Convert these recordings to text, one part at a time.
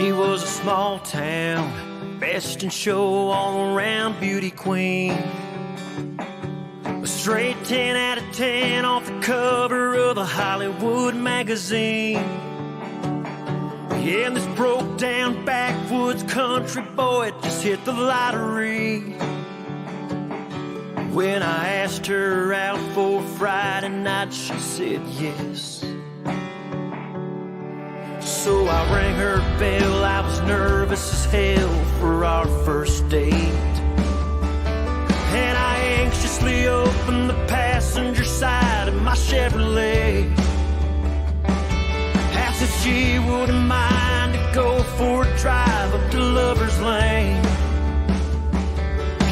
She was a small town, best in show all around beauty queen. A straight 10 out of 10 off the cover of a Hollywood magazine. Yeah, and this broke down backwoods country boy just hit the lottery. When I asked her out for Friday night, she said yes. So I rang her bell, I was nervous as hell for our first date. And I anxiously opened the passenger side of my Chevrolet. Asked if she wouldn't mind to go for a drive up to Lover's Lane.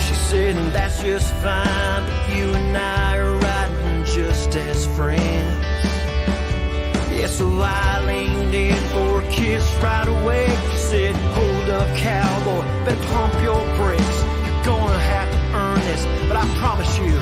She said, and that's just fine, but you and I are riding just as friends. Yeah, so I leaned in for a kiss right away. She said, hold up, cowboy, better pump your brakes. You're gonna have to earn this, but I promise you,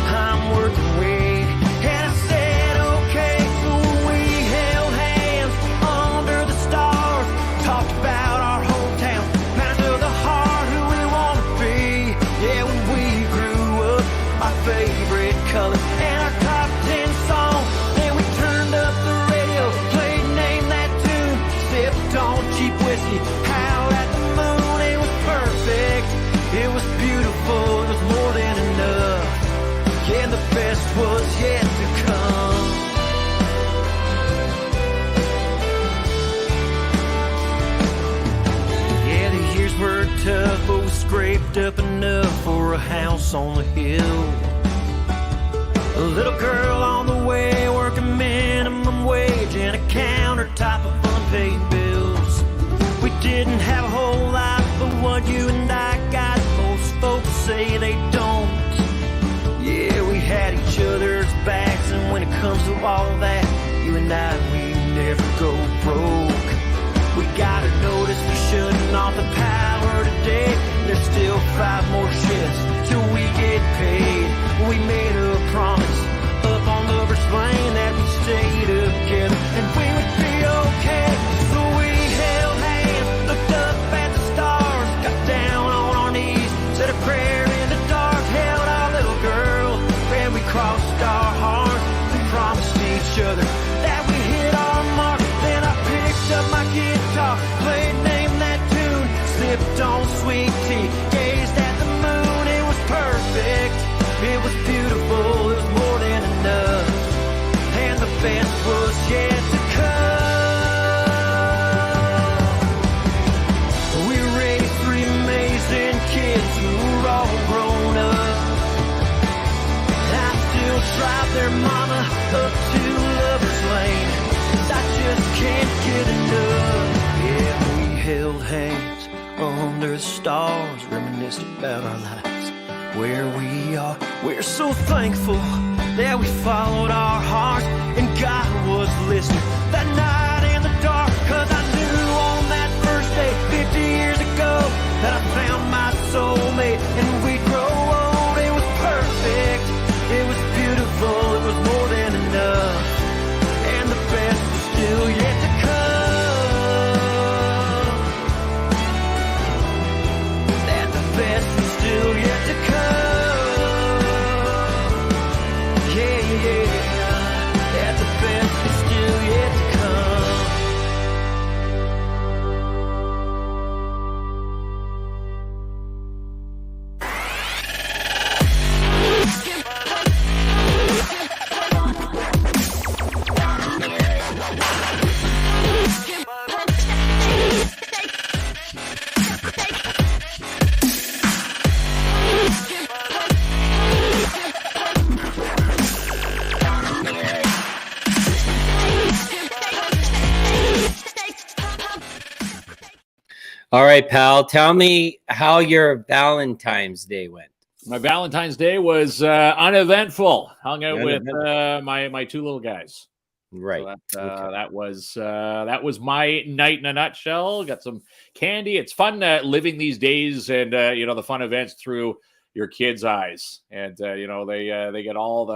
I'm worth the wait. And I said, okay, so we held hands under the stars, talked about our hometown, man to the heart who we want to be. Yeah, when we grew up, our favorite color and our top 10 song. Then we turned up the radio, played Name That Tune, sipped on cheap whiskey, howled at the moon. It was perfect, it was beautiful, it was more than enough. Yeah, the best was yet to come. Yeah, the years were tough, but we scraped up enough for a house on the hill. A little girl on the way, working minimum wage, and a countertop of unpaid bills. We didn't have a whole lot, but what you and I got, most folks say they don't. Yeah, we had each other's backs, and when it comes to all that, you and I, we never go broke. We got a notice for shutting off the power today. There's still 5 more shifts till we get paid. We made a promise up on Lover's Lane that we'd stay together and we would be okay. So we held hands, looked up at the stars, got down on our knees, said a prayer in the dark, held our little girl, and we crossed our hearts and promised each other that we hit our mark. Then I picked up my guitar, played Name That Tune, sipped on sweet tea, gazed at the moon. It was perfect, it was beautiful, it was more than enough, and the best was yet to come. We raised 3 amazing kids who were all grown up. I still drive their mama up to Lover's Lane, 'cause I just can't get enough. Yeah, we held hands under the stars, reminisced about our lives, where we are. We're so thankful that we followed our hearts and God was listening that night in the dark. 'Cause I knew on that first day 50 years ago that I found my soulmate and we'd grow old. It was perfect, it was beautiful, it was more than enough, and the best was still yet to come. That the best was still yet to come. That the best is still yet to come. All right, pal. Tell me how your Valentine's Day went. My Valentine's Day was uneventful. Hung out with my 2 little guys. Right. So that was my night in a nutshell. Got some candy. It's fun living these days and the fun events through your kids' eyes. And they get all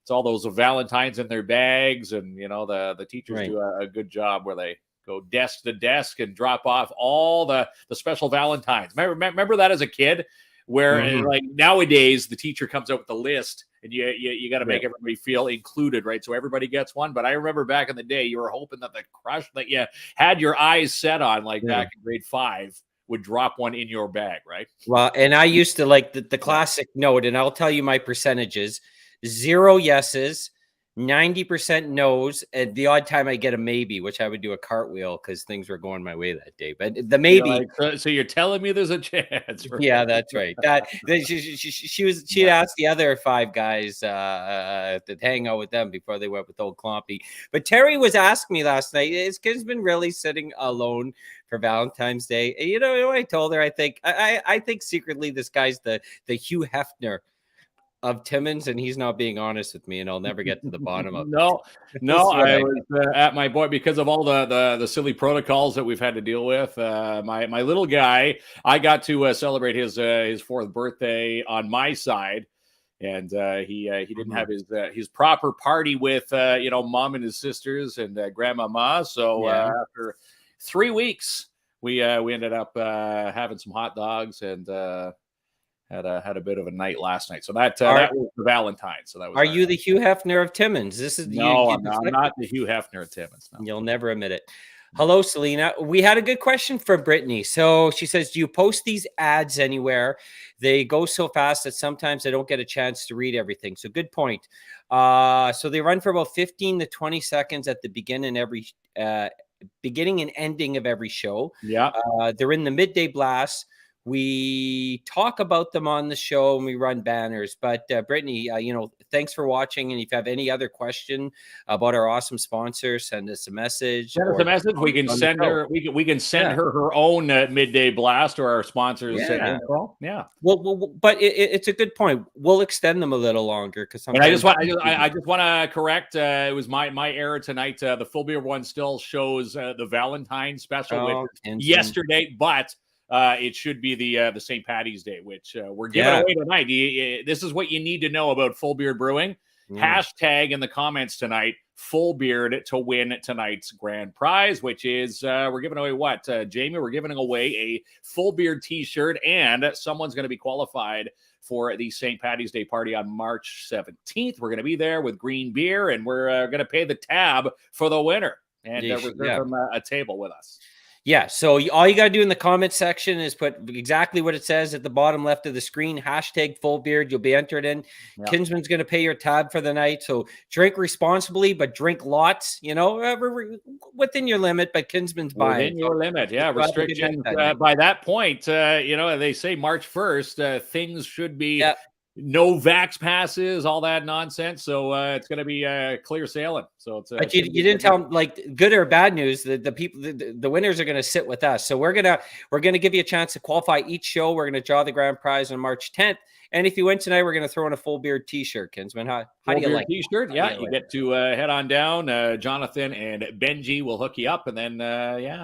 those Valentines in their bags, and the teachers do a good job where they go desk to desk and drop off all the special Valentines. Remember that as a kid, where like nowadays the teacher comes out with the list and you got to make everybody feel included, right? So everybody gets one. But I remember back in the day, you were hoping that the crush that you had your eyes set on, like back in grade 5, would drop one in your bag, right? Well, and I used to like the classic note, and I'll tell you my percentages: 0 yeses, 90% no's, and the odd time I get a maybe, which I would do a cartwheel because things were going my way that day. But the maybe, so you're telling me there's a chance? Right? yeah, that's right. She'd asked the other 5 guys to hang out with them before they went with old Clompy. But Terry was asking me last night, is Kinsman really sitting alone for Valentine's Day? And you know what I told her? I think secretly this guy's the Hugh Hefner of Timmins, and he's not being honest with me, and I'll never get to the bottom of it. No, I was at my boy because of all the silly protocols that we've had to deal with. My little guy, I got to celebrate his 4th birthday on my side, and he didn't have his proper party with mom and his sisters and grandmama. So after 3 weeks, we ended up having some hot dogs and had a bit of a night last night. So that was the Valentine. So that was. Are you the Hugh Hefner of Timmins? This is no, I'm not the Hugh Hefner of Timmins. No. You'll never admit it. Hello, Selena. We had a good question from Brittany. So she says, do you post these ads anywhere? They go so fast that sometimes I don't get a chance to read everything. So good point. So they run for about 15 to 20 seconds at the beginning and ending of every show. Yeah. They're in the midday blast. We talk about them on the show and we run banners. But Brittany, thanks for watching. And if you have any other question about our awesome sponsor, send us a message. Send us a message. We can send her. We can send her own midday blast or our sponsors. Yeah. Well, but it's a good point. We'll extend them a little longer because. And I just want to correct. It was my error tonight. The Full Beer one still shows the Valentine special yesterday, but. It should be the St. Patty's Day, which we're giving away tonight. This is what you need to know about Full Beard Brewing. Hashtag in the comments tonight, Full Beard to win tonight's grand prize, which is we're giving away what, Jamie? We're giving away a Full Beard t-shirt, and someone's going to be qualified for the St. Patty's Day party on March 17th. We're going to be there with green beer, and we're going to pay the tab for the winner and reserve them a table with us. Yeah, so all you got to do in the comment section is put exactly what it says at the bottom left of the screen, hashtag Full Beard. You'll be entered in. Yeah. Kinsman's going to pay your tab for the night. So drink responsibly, but drink lots, within your limit, but Kinsman's buying. Within your limit, yeah. Restrictions by that point, they say March 1st, things should be no vax passes, all that nonsense. So it's going to be clear sailing. So it's. But you didn't tell them, like, good or bad news. The people, the winners are going to sit with us. So we're gonna give you a chance to qualify each show. We're going to draw the grand prize on March 10th. And if you win tonight, we're going to throw in a Full Beard t-shirt, Kinsman. How do you like t-shirt? Yeah, you get to head on down. Jonathan and Benji will hook you up, and then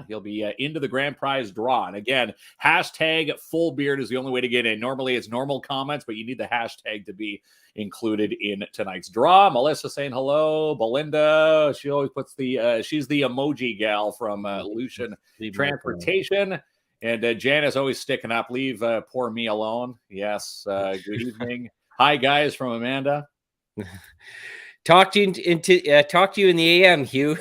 you'll be into the grand prize draw. And again, hashtag Full Beard is the only way to get in. Normally, it's normal comments, but you need the hashtag to be included in tonight's draw. Melissa saying hello. Belinda, she always puts she's the emoji gal from Lucian Transportation. And Janice always sticking up. Leave poor me alone. Yes. Good evening. Hi, guys, from Amanda. Talk to you in the AM, Hugh.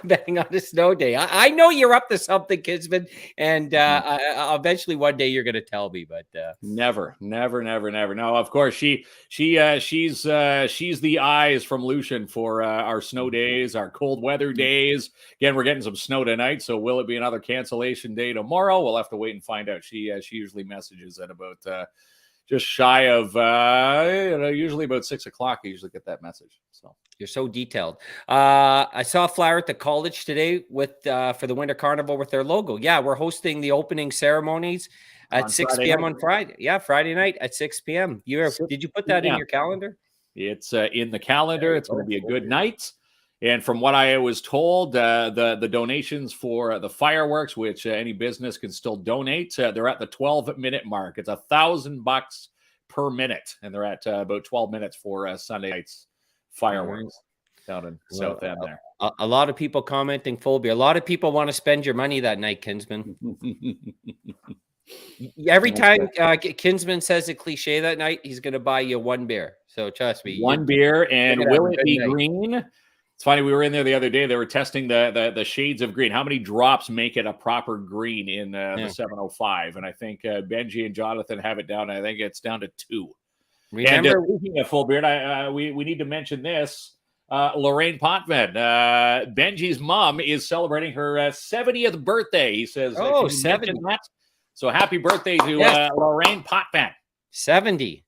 Betting on a snow day. I know you're up to something, Kinsman, and eventually one day you're going to tell me. But never. No, of course she's the eyes from Lucian for our snow days, our cold weather days. Again, we're getting some snow tonight, so will it be another cancellation day tomorrow? We'll have to wait and find out. She usually messages at about. Just shy of, usually about 6 o'clock, I usually get that message. So you're so detailed. I saw a flyer at the college today with for the Winter Carnival with their logo. Yeah, we're hosting the opening ceremonies at 6 p.m. on Friday. Yeah, Friday night at 6 p.m. Did you put that in your calendar? It's in the calendar. It's going to be a good night. And from what I was told, the donations for the fireworks, which any business can still donate, they're at the 12-minute mark. It's $1,000 per minute, and they're at about 12 minutes for Sunday night's fireworks. down in South End there. A lot of people commenting full beer. A lot of people want to spend your money that night, Kinsman. Every time Kinsman says a cliche that night, he's going to buy you one beer. So trust me. One beer, and will it be green? It's funny. We were in there the other day. They were testing the shades of green. How many drops make it a proper green in the 705? And I think Benji and Jonathan have it down. I think it's down to 2. Remember, and speaking of full beard, we need to mention this. Lorraine Potvin, Benji's mom, is celebrating her 70th birthday. He says, "Oh, 70." So happy birthday to Lorraine Potvin. 70.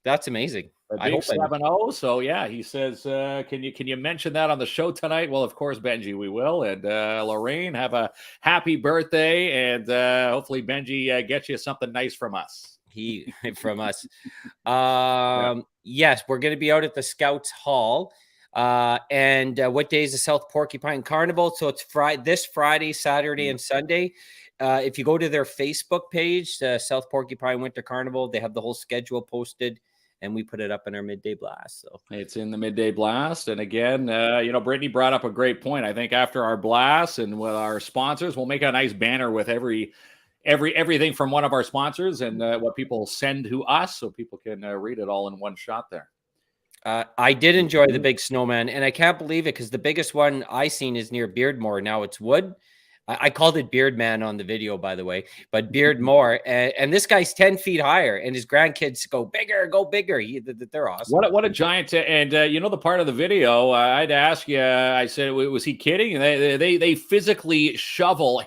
That's amazing. I hope 7-0. So yeah, he says, can you mention that on the show tonight? Well, of course, Benji, we will. And Lorraine, have a happy birthday, and hopefully Benji gets you something nice from us. From us. Yes, we're going to be out at the Scouts Hall. And what day is the South Porcupine Carnival? So it's this Friday, Saturday, and Sunday. If you go to their Facebook page, South Porcupine Winter Carnival, they have the whole schedule posted, and we put it up in our midday blast. So it's in the midday blast. And again, Brittany brought up a great point. I think after our blast and with our sponsors, we'll make a nice banner with everything from one of our sponsors and what people send to us, so people can read it all in one shot there. I did enjoy the big snowman, and I can't believe it because the biggest one I seen is near Beardmore. Now it's wood. I called it Beardman on the video, by the way, but Beardmore, and this guy's 10 feet higher, and his grandkids go bigger. They're awesome. What a giant! And the part of the video I had to ask you. I said, was he kidding? And they physically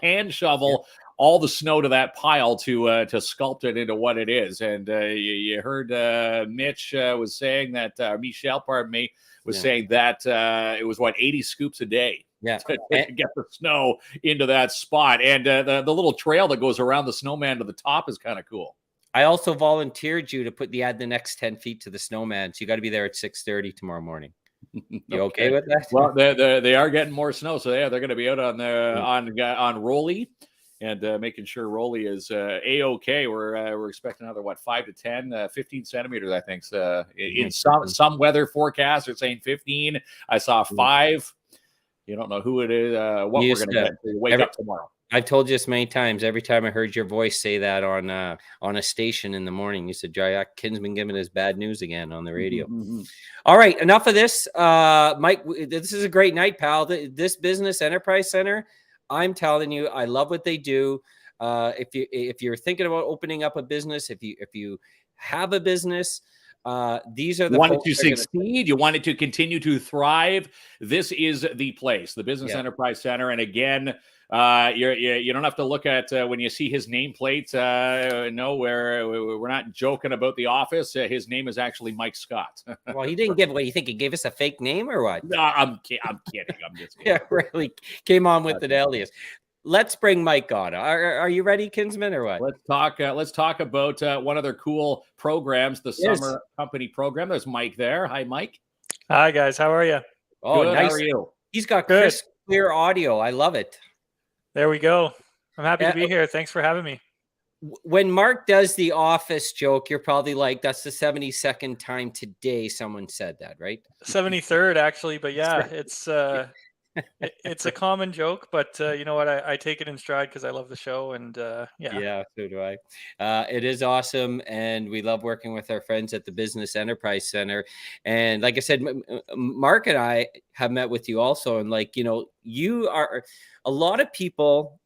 hand shovel all the snow to that pile to sculpt it into what it is. And you heard Mitch was saying that Michelle, pardon me, was saying that it was 80 scoops a day. Yeah, to get the snow into that spot, and the little trail that goes around the snowman to the top is kind of cool. I also volunteered you to add the next 10 feet to the snowman, so you got to be there at 6:30 tomorrow morning. You okay with that? Well, they are getting more snow, so they're going to be out on Rolly and making sure Rolly is a-okay. We're expecting another 5 to 10, 15 centimeters, I think. In some weather forecasts are saying 15. I saw 5. You don't know who it is, what we're going to get. Wake up tomorrow. I've told you this many times. Every time I heard your voice say that on a station in the morning, you said, Jack Kinsman giving us bad news again on the radio. All right, enough of this. Mike, this is a great night, pal. This Business Enterprise Center, I'm telling you, I love what they do. If you're thinking about opening up a business, if you have a business, these are the you want it to succeed. You want it to continue to thrive. This is the place, the Business Enterprise Center. And again, you don't have to look at when you see his nameplate. No, we're not joking about the office. His name is actually Mike Scott. Well, he didn't give. What do you think? He gave us a fake name or what? No, I'm kidding. I'm just kidding. Yeah, really came on with an alias. Let's bring Mike on. Are you ready, Kinsman, or what? Let's talk about one of their cool programs, the Summer Company program. There's Mike there. Hi, Mike. Hi, guys. How are you? Oh, good. Nice. How are you? He's got crisp, clear audio. I love it. There we go. I'm happy to be here. Thanks for having me. When Mark does the office joke, you're probably like, that's the 72nd time today someone said that, right? 73rd, actually. But yeah, it's a common joke, but you know what? I take it in stride because I love the show, and yeah, so do I. It is awesome, and we love working with our friends at the Business Enterprise Center. And like I said, Mark and I have met with you also, and you are a lot of people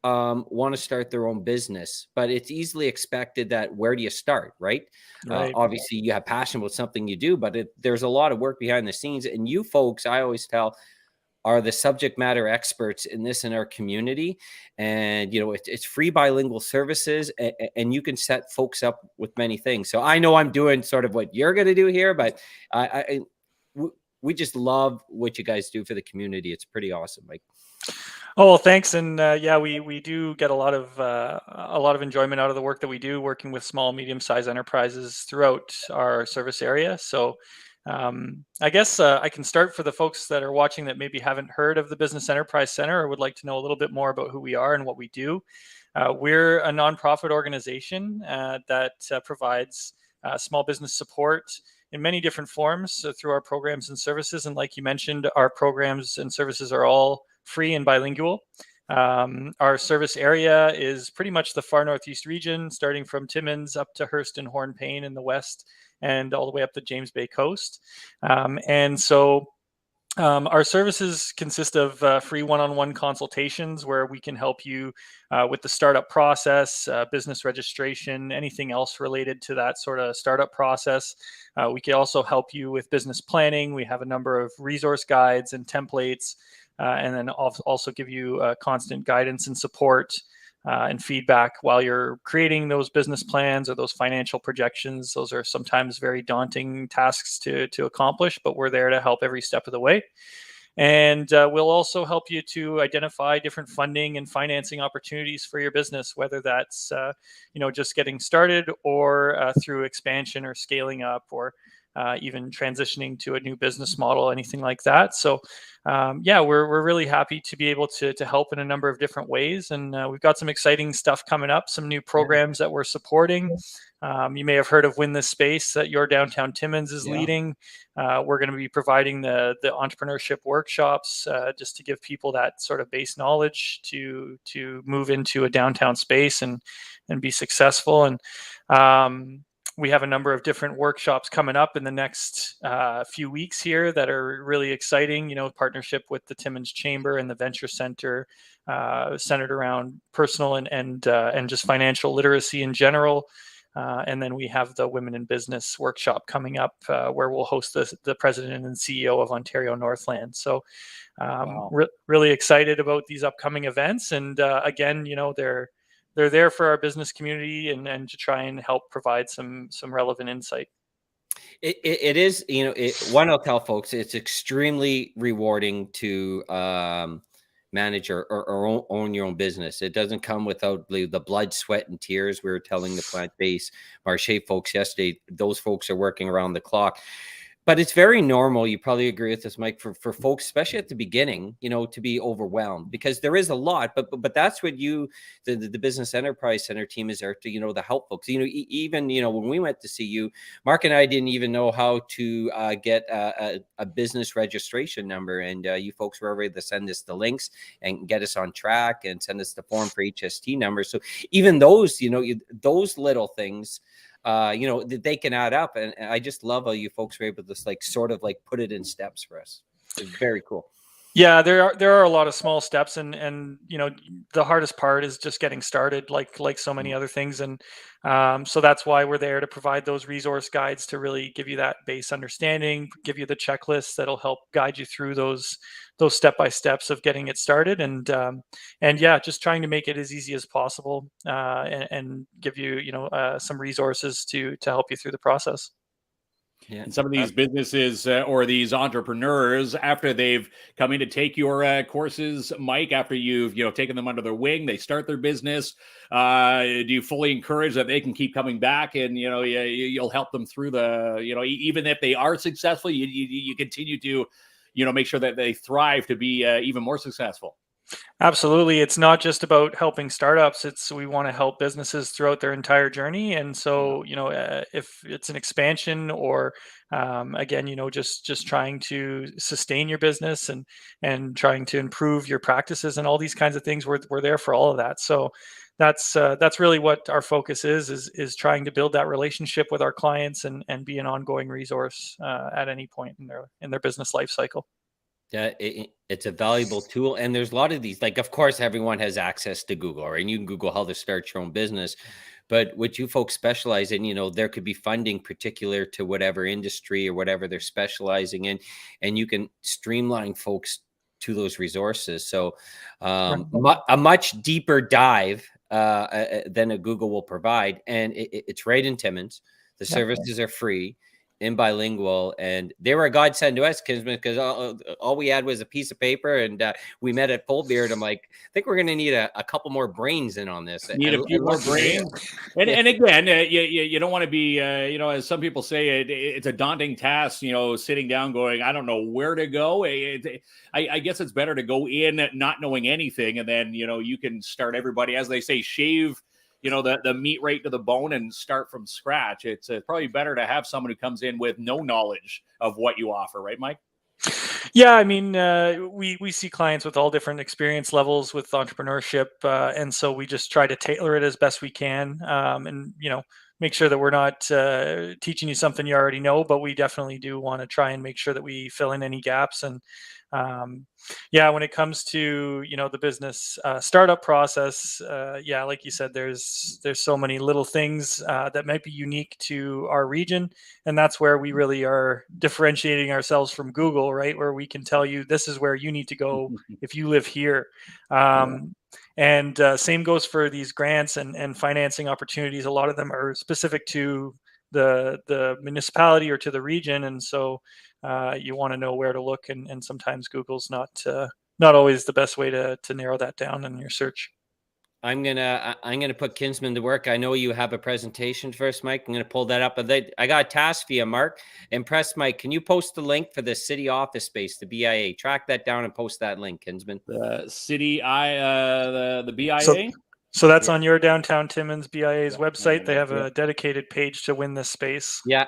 want to start their own business, but it's easily expected that where do you start, right? Obviously, you have passion with something you do, but there's a lot of work behind the scenes, and you folks, I always tell, are the subject matter experts in this in our community. And, it's free bilingual services, and you can set folks up with many things. So I know I'm doing sort of what you're going to do here, but we just love what you guys do for the community. It's pretty awesome. Like, oh, well, thanks. And we do get a lot of enjoyment out of the work that we do, working with small, medium-sized enterprises throughout our service area. So I guess I can start for the folks that are watching that maybe haven't heard of the Business Enterprise Center or would like to know a little bit more about who we are and what we do. We're a nonprofit organization that provides small business support many different forms through our programs and services. And like you mentioned, our programs and services are all free and bilingual. Our service area is pretty much the far northeast region, starting from Timmins up to Hearst and Hornpain in the west, and all the way up the James Bay coast. And so our services consist of free one-on-one consultations where we can help you with the startup process, business registration, anything else related to that sort of startup process. We can also help you with business planning. We have a number of resource guides and templates, and then also give you constant guidance and support and feedback while you're creating those business plans or those financial projections. Those are sometimes very daunting tasks to accomplish, but we're there to help every step of the way. And we'll also help you to identify different funding and financing opportunities for your business, whether that's just getting started or through expansion or scaling up, or even transitioning to a new business model, anything like that. So we're really happy to be able to help in a number of different ways. And we've got some exciting stuff coming up, some new programs that we're supporting. You may have heard of Win This Space that your downtown Timmins is leading. We're going to be providing the entrepreneurship workshops just to give people that sort of base knowledge to move into a downtown space and be successful. And we have a number of different workshops coming up in the next few weeks here that are really exciting, partnership with the Timmins Chamber and the Venture Center, centered around personal and just financial literacy in general. And then we have the Women in Business workshop coming up where we'll host the president and CEO of Ontario Northland. So really excited about these upcoming events. And again, they're there for our business community and to try and help provide some relevant insight. It is, one, I'll tell folks, it's extremely rewarding to manage or own your own business. It doesn't come without the blood, sweat, and tears. We were telling the plant-based Marche folks yesterday, those folks are working around the clock. But it's very normal. You probably agree with this, Mike, for folks, especially at the beginning, to be overwhelmed, because there is a lot. But that's what the Business Enterprise Center team is there to, to help folks. Even when we went to see you, Mark and I didn't even know how to get a business registration number, and you folks were able to send us the links and get us on track and send us the form for HST numbers. So even those, those little things, that they can add up. And I just love how you folks were able to sort of put it in steps for us. It's very cool. Yeah, there are a lot of small steps, and the hardest part is just getting started, like so many other things. And so that's why we're there to provide those resource guides to really give you that base understanding, give you the checklists that'll help guide you through those step-by-steps of getting it started, and just trying to make it as easy as possible, and give you some resources to help you through the process. Yeah. And some of these businesses or these entrepreneurs, after they've come in to take your courses, Mike, after you've taken them under their wing, they start their business. Do you fully encourage that they can keep coming back, and you'll help them through the even if they are successful, you continue to make sure that they thrive to be even more successful? Absolutely. It's not just about helping startups. We want to help businesses throughout their entire journey. And so, if it's an expansion or, again, just trying to sustain your business and trying to improve your practices and all these kinds of things, we're there for all of that. So that's really what our focus is trying to build that relationship with our clients and be an ongoing resource at any point in their business life cycle. Yeah, it's a valuable tool. And there's a lot of these, of course, everyone has access to Google, right? And you can Google how to start your own business. But what you folks specialize in, there could be funding particular to whatever industry or whatever they're specializing in. And you can streamline folks to those resources. So a much deeper dive than a Google will provide. And it's right in Timmins. The services are free and bilingual, and they were a godsend to us, because all we had was a piece of paper, and we met at Full Beard. I'm like, I think we're going to need a couple more brains in on this. Need a few more brains. And again, you don't want to be, as some people say, it's a daunting task, sitting down going, I don't know where to go. I guess it's better to go in not knowing anything, and then, you can start everybody, as they say, shave the meat right to the bone and start from scratch. It's probably better to have someone who comes in with no knowledge of what you offer, right, Mike? Yeah, I mean, we see clients with all different experience levels with entrepreneurship, and so we just try to tailor it as best we can, and make sure that we're not teaching you something you already know, but we definitely do want to try and make sure that we fill in any gaps. And yeah, when it comes to the business startup process, yeah, like you said, there's so many little things that might be unique to our region, and that's where we really are differentiating ourselves from Google, right? Where we can tell you this is where you need to go if you live here. And same goes for these grants and financing opportunities. A lot of them are specific to the municipality or to the region, and so you want to know where to look. And sometimes Google's not always the best way to narrow that down in your search. I'm gonna put Kinsman to work. I know you have a presentation first, Mike. I'm gonna pull that up. But I got a task for you, Mark. Impress Mike. Can you post the link for the city office space, the BIA? Track that down and post that link, Kinsman. The city, the BIA. So that's on your downtown Timmins BIA's website. They have a dedicated page to win this space. Yeah.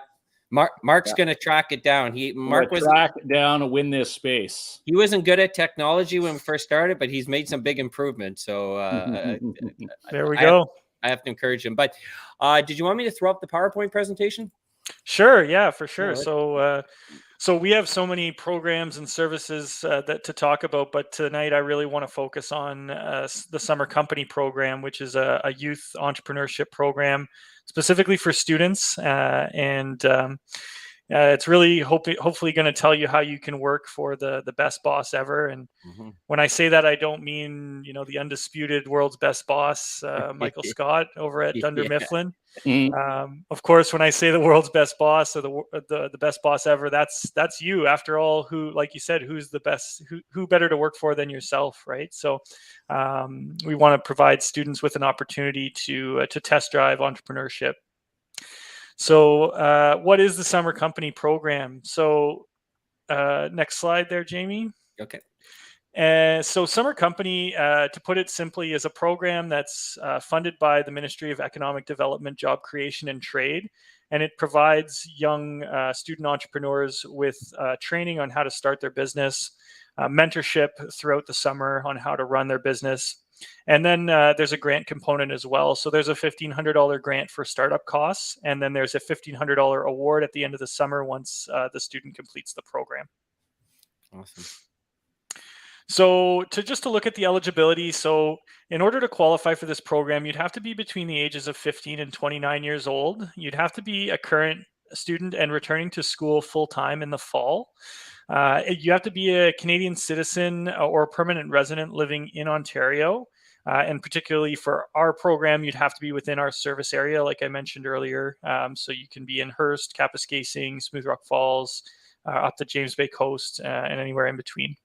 Mark's going to track it down. Mark was track it down and win this space. He wasn't good at technology when we first started, but he's made some big improvements. So there we go. I have to encourage him. But did you want me to throw up the PowerPoint presentation? Sure. Yeah, for sure. Right. So we have so many programs and services that to talk about, but tonight I really want to focus on the Summer Company program, which is a youth entrepreneurship program specifically for students, and it's really hopefully going to tell you how you can work for the best boss ever. And when I say that, I don't mean the undisputed world's best boss, Michael Scott over at Dunder Mifflin. Of course, when I say the world's best boss or the best boss ever, that's you. After all, who, like you said, who's the best? Who better to work for than yourself, right? So we want to provide students with an opportunity to test drive entrepreneurship. So what is the Summer Company program? So next slide there, Jamie. Okay. So Summer Company, to put it simply, is a program that's funded by the Ministry of Economic Development, Job Creation and Trade. And it provides young student entrepreneurs with training on how to start their business, mentorship throughout the summer on how to run their business. And then there's a grant component as well. So there's a $1,500 grant for startup costs. And then there's a $1,500 award at the end of the summer once the student completes the program. Awesome. So to look at the eligibility, so in order to qualify for this program, you'd have to be between the ages of 15 and 29 years old. You'd have to be a current student and returning to school full-time in the fall. You have to be a Canadian citizen or a permanent resident living in Ontario. And particularly for our program, you'd have to be within our service area, like I mentioned earlier. So you can be in Hearst, Kappa, Smooth Rock Falls, up the James Bay coast, and anywhere in between.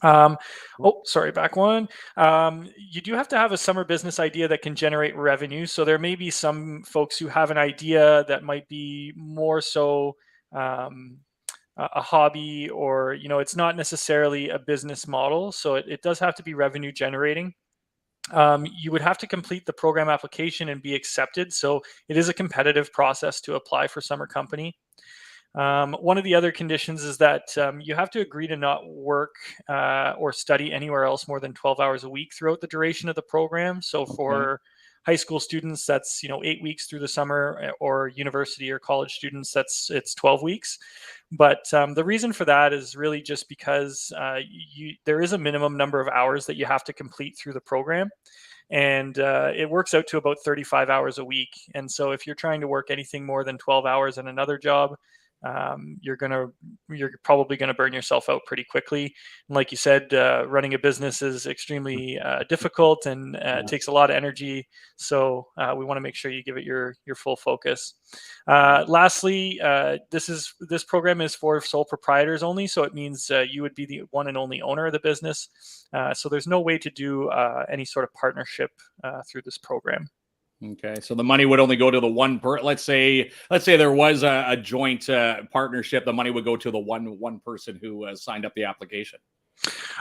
Back one. You do have to have a summer business idea that can generate revenue. So there may be some folks who have an idea that might be more so a hobby, or it's not necessarily a business model. So it does have to be revenue generating. You would have to complete the program application and be accepted. So it is a competitive process to apply for Summer Company. One of the other conditions is that you have to agree to not work or study anywhere else more than 12 hours a week throughout the duration of the program. So for high school students, that's 8 weeks through the summer, or university or college students, it's 12 weeks. But the reason for that is really just because there is a minimum number of hours that you have to complete through the program. And it works out to about 35 hours a week. And so if you're trying to work anything more than 12 hours in another job, you're probably gonna burn yourself out pretty quickly. And like you said, running a business is extremely difficult, and it takes a lot of energy. So we want to make sure you give it your full focus. Lastly, this program is for sole proprietors only. So it means you would be the one and only owner of the business. So there's no way to do any sort of partnership through this program. Okay, so the money would only go to the one let's say there was a joint partnership. The money would go to the one person who signed up the application.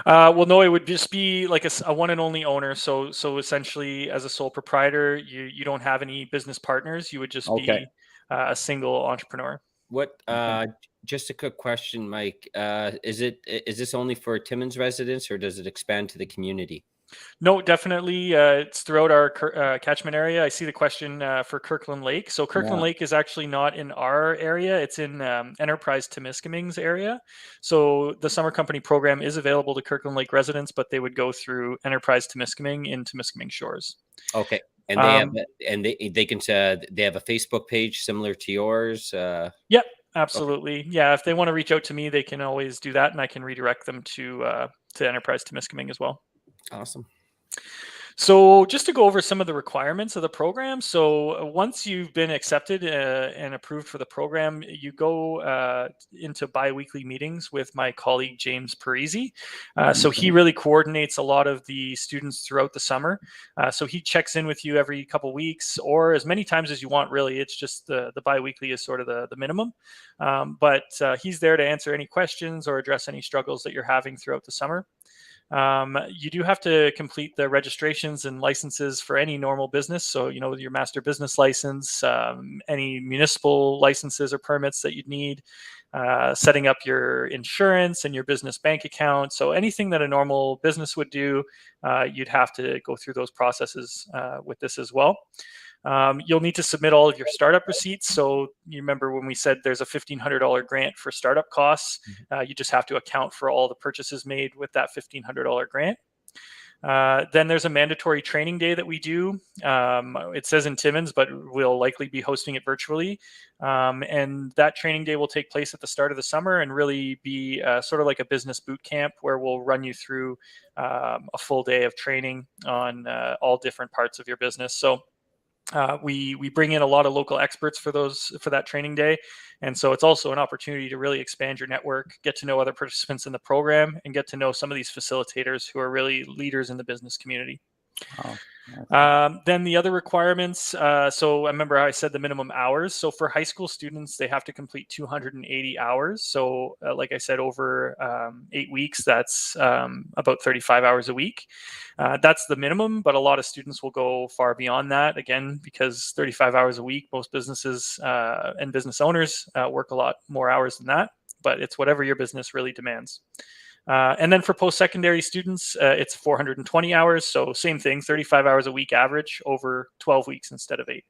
Well, no, it would just be like a one and only owner. So essentially, as a sole proprietor, you don't have any business partners. You would just Okay. be a single entrepreneur. What? Just a quick question, Mike. Is this only for Timmins residents, or does it expand to the community? No, definitely. It's throughout our catchment area. I see the question for Kirkland Lake. So Kirkland Yeah. Lake is actually not in our area. It's in Enterprise Temiskaming's area. So the summer company program is available to Kirkland Lake residents, but they would go through Enterprise Temiskaming in Temiskaming Shores. Okay, and they have Um, they can they have a Facebook page similar to yours. Yep, absolutely. Yeah, if they want to reach out to me, they can always do that, and I can redirect them to Enterprise Temiskaming as well. Awesome. So just to go over some of the requirements of the program. So once you've been accepted and approved for the program, you go into biweekly meetings with my colleague, James Parisi. So he really coordinates a lot of the students throughout the summer. So he checks in with you every couple weeks or as many times as you want, really. It's just the biweekly is sort of the minimum. But he's there to answer any questions or address any struggles that you're having throughout the summer. You do have to complete the registrations and licenses for any normal business. So, with your master business license, any municipal licenses or permits that you'd need, setting up your insurance and your business bank account. So anything that a normal business would do, you'd have to go through those processes with this as well. You'll need to submit all of your startup receipts. So you remember when we said there's a $1,500 grant for startup costs, you just have to account for all the purchases made with that $1,500 grant. Then there's a mandatory training day that we do. It says in Timmins, but we'll likely be hosting it virtually. And that training day will take place at the start of the summer and really be sort of like a business boot camp where we'll run you through a full day of training on all different parts of your business. So we bring in a lot of local experts for that training day, and so it's also an opportunity to really expand your network, get to know other participants in the program, and get to know some of these facilitators who are really leaders in the business community. Then the other requirements. So I remember I said the minimum hours. So for high school students, they have to complete 280 hours. So like I said, over 8 weeks, that's about 35 hours a week. That's the minimum, but a lot of students will go far beyond that. Again, because 35 hours a week, most businesses and business owners work a lot more hours than that, but it's whatever your business really demands. And then for post-secondary students, it's 420 hours. So same thing, 35 hours a week average over 12 weeks instead of 8.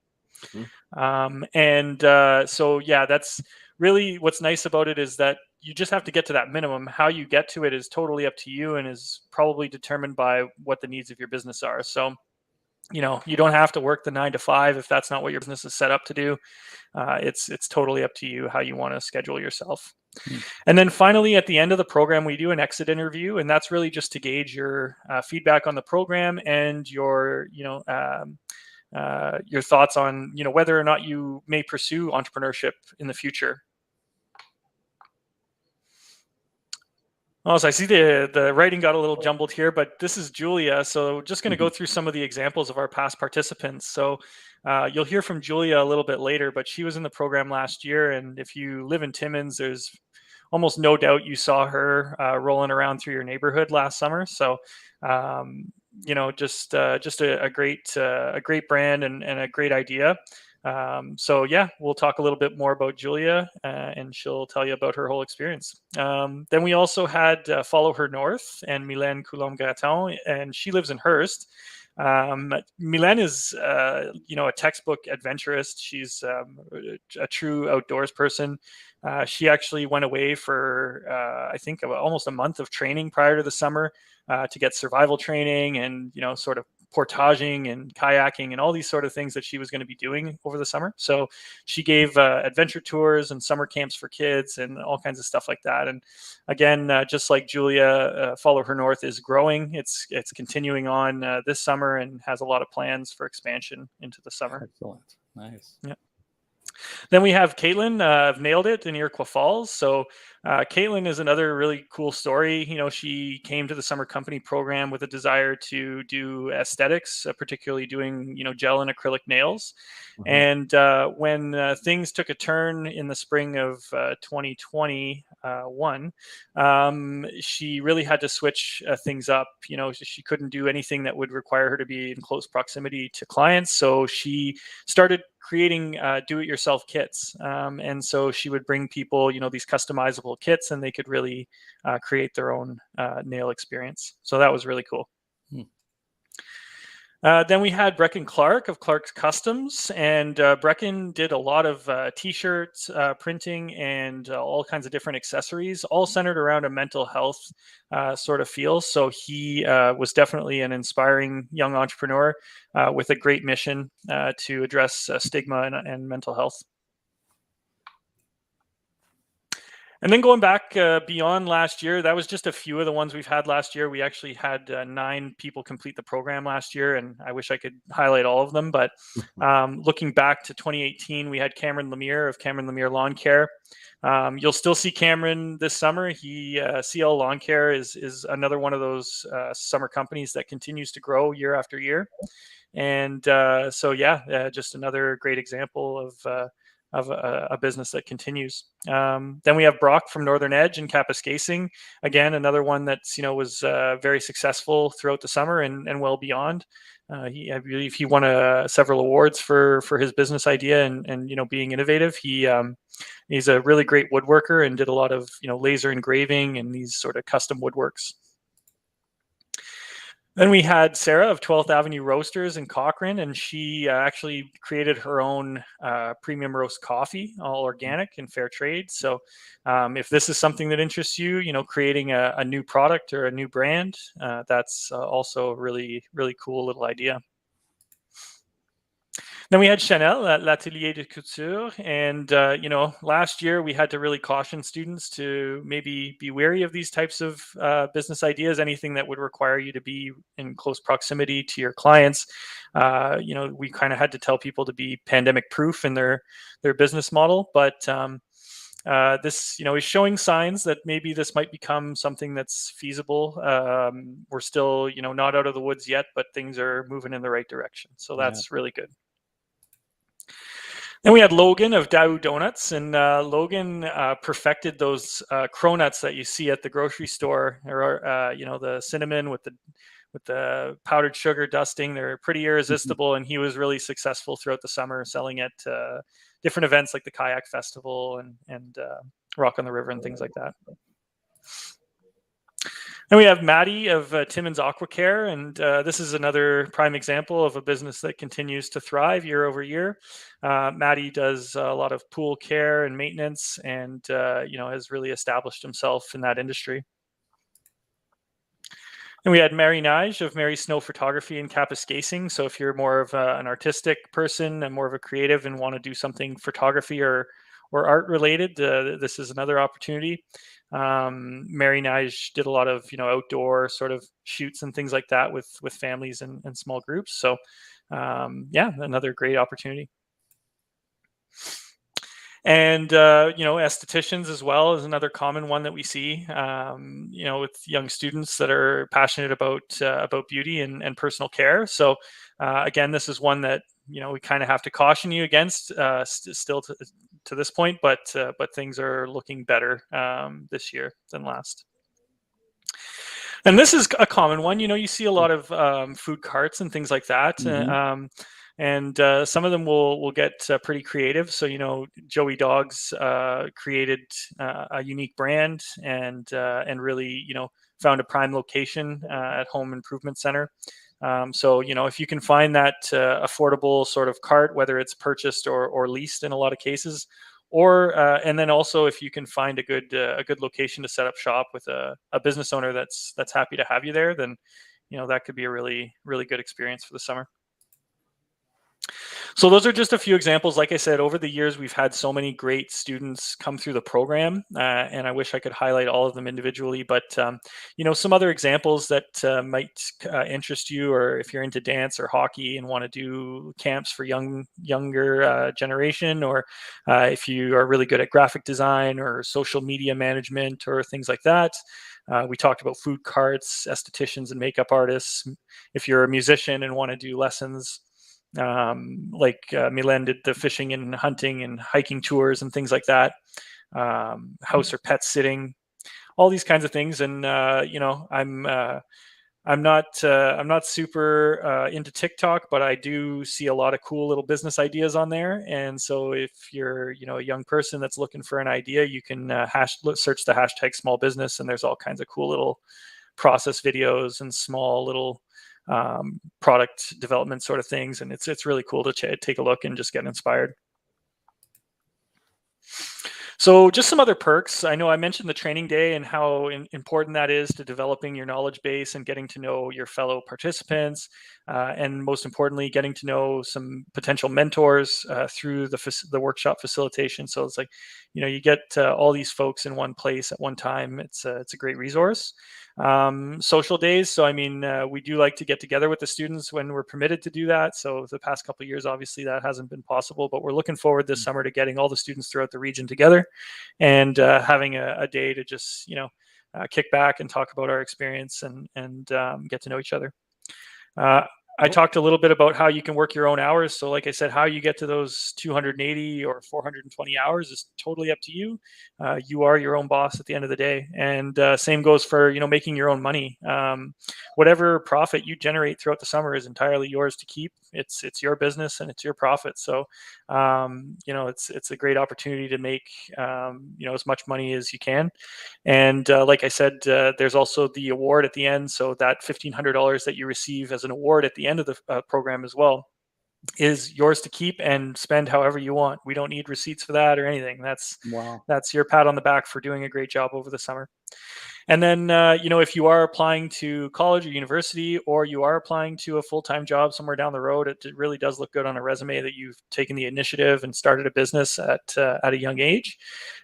So, yeah, that's really what's nice about it is that you just have to get to that minimum. How you get to it is totally up to you and is probably determined by what the needs of your business are. So, you don't have to work the 9 to 5 if that's not what your business is set up to do. It's totally up to you how you want to schedule yourself. And then finally, at the end of the program, we do an exit interview, and that's really just to gauge your feedback on the program and your thoughts on whether or not you may pursue entrepreneurship in the future. Oh, so I see the writing got a little jumbled here, but this is Julia. So just going to go through some of the examples of our past participants. So you'll hear from Julia a little bit later, but she was in the program last year. And if you live in Timmins, there's almost no doubt you saw her rolling around through your neighborhood last summer. So, just a great brand and a great idea. So yeah, we'll talk a little bit more about Julia and she'll tell you about her whole experience. Then we also had Follow Her North and Mylène Coulombe-Graton, and she lives in Hearst. Mylène is, a textbook adventurist. She's a true outdoors person. She actually went away for, I think, almost a month of training prior to the summer to get survival training and, sort of portaging and kayaking and all these sort of things that she was going to be doing over the summer. So she gave adventure tours and summer camps for kids and all kinds of stuff like that. And again, just like Julia, Follow Her North is growing. It's continuing on this summer and has a lot of plans for expansion into the summer. Excellent. Nice. Yeah. Then we have Caitlin of Nailed It in Iroquois Falls. So Caitlin is another really cool story. She came to the summer company program with a desire to do aesthetics, particularly doing, gel and acrylic nails. And when things took a turn in the spring of 2020, one, she really had to switch things up. She couldn't do anything that would require her to be in close proximity to clients. So she started creating do-it-yourself kits. And so she would bring people, these customizable kits, and they could really create their own nail experience. So that was really cool. Then we had Breck and Clark of Clark's Customs, and Brecken did a lot of t-shirts, printing, and all kinds of different accessories, all centered around a mental health sort of feel. So he was definitely an inspiring young entrepreneur with a great mission to address stigma and mental health. And then going back beyond last year, that was just a few of the ones we've had last year. We actually had 9 people complete the program last year, and I wish I could highlight all of them. But looking back to 2018, we had Cameron Lemire of Cameron Lemire Lawn Care. You'll still see Cameron this summer. CL Lawn Care is another one of those summer companies that continues to grow year after year. And just another great example of a business that continues. Then we have Brock from Northern Edge and Kappa Scasing. Again, another one that's was very successful throughout the summer and well beyond. I believe he won several awards for his business idea and being innovative. He's a really great woodworker and did a lot of laser engraving and these sort of custom woodworks. Then we had Sarah of 12th Avenue Roasters in Cochrane, and she actually created her own premium roast coffee, all organic and fair trade. So if this is something that interests you, creating a new product or a new brand, that's also a really, really cool little idea. Then we had Chanel at l'Atelier de Couture, and last year we had to really caution students to maybe be wary of these types of business ideas. Anything that would require you to be in close proximity to your clients, we kind of had to tell people to be pandemic-proof in their business model. But this, is showing signs that maybe this might become something that's feasible. We're still, not out of the woods yet, but things are moving in the right direction. So that's really good. Then we had Logan of Dow Donuts, and Logan perfected those cronuts that you see at the grocery store, or the cinnamon with the powdered sugar dusting. They're pretty irresistible, and he was really successful throughout the summer selling at different events like the Kayak Festival and Rock on the River and things like that. Then we have Maddie of Timmins Aquacare, and this is another prime example of a business that continues to thrive year over year. Maddie does a lot of pool care and maintenance, and has really established himself in that industry. And we had Mary Nige of Mary Snow Photography and Kappa Scasing. So if you're more of an artistic person and more of a creative and want to do something photography or art related, this is another opportunity. Mary Nige did a lot of outdoor sort of shoots and things like that with families and small groups. So another great opportunity. And estheticians as well is another common one that we see. With young students that are passionate about beauty and personal care. So again, this is one that we kind of have to caution you against still to this point, but things are looking better this year than last. And this is a common one. You see a lot of food carts and things like that. Mm-hmm. And some of them will get pretty creative. So, Joey Dogs created a unique brand and really, found a prime location at Home Improvement Center. So, if you can find that affordable sort of cart, whether it's purchased or leased in a lot of cases, or and then also if you can find a good location to set up shop with a business owner that's happy to have you there, then that could be a really, really good experience for the summer. So those are just a few examples. Like I said, over the years, we've had so many great students come through the program, and I wish I could highlight all of them individually. But, some other examples that might interest you, or if you're into dance or hockey and want to do camps for younger generation, or if you are really good at graphic design or social media management or things like that. We talked about food carts, estheticians and makeup artists. If you're a musician and want to do lessons, like Milen did the fishing and hunting and hiking tours and things like that. house or pet sitting, all these kinds of things. And I'm not super into TikTok, but I do see a lot of cool little business ideas on there. And so if you're a young person that's looking for an idea, you can search the hashtag small business, and there's all kinds of cool little process videos and small little product development sort of things. And it's really cool to take a look and just get inspired. So just some other perks. I know I mentioned the training day and how important that is to developing your knowledge base and getting to know your fellow participants. And most importantly, getting to know some potential mentors through the workshop facilitation. So it's like, you get all these folks in one place at one time. It's a great resource. Social days. So, we do like to get together with the students when we're permitted to do that. So the past couple of years, obviously that hasn't been possible, but we're looking forward this summer to getting all the students throughout the region together and having a day to just, kick back and talk about our experience and get to know each other. I talked a little bit about how you can work your own hours. So like I said, how you get to those 280 or 420 hours is totally up to you. You are your own boss at the end of the day. And same goes for, making your own money. Whatever profit you generate throughout the summer is entirely yours to keep. It's your business and it's your profit. So, it's a great opportunity to make, as much money as you can. And like I said, there's also the award at the end. So that $1,500 that you receive as an award at the end of the program as well is yours to keep and spend however you want. We don't need receipts for that or anything. That's your pat on the back for doing a great job over the summer. And then, if you are applying to college or university, or you are applying to a full-time job somewhere down the road, it really does look good on a resume that you've taken the initiative and started a business at a young age.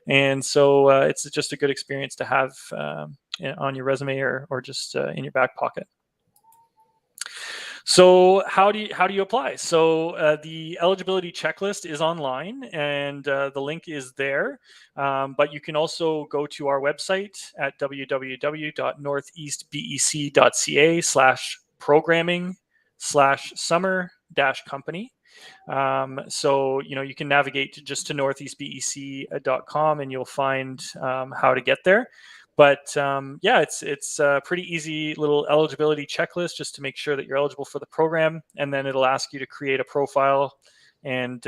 And so it's just a good experience to have on your resume or just in your back pocket. So how do you apply? So the eligibility checklist is online, and the link is there. But you can also go to our website at www.northeastbec.ca/programming/summer-company. So you can navigate to northeastbec.com, and you'll find how to get there. But it's a pretty easy little eligibility checklist just to make sure that you're eligible for the program. And then it'll ask you to create a profile, and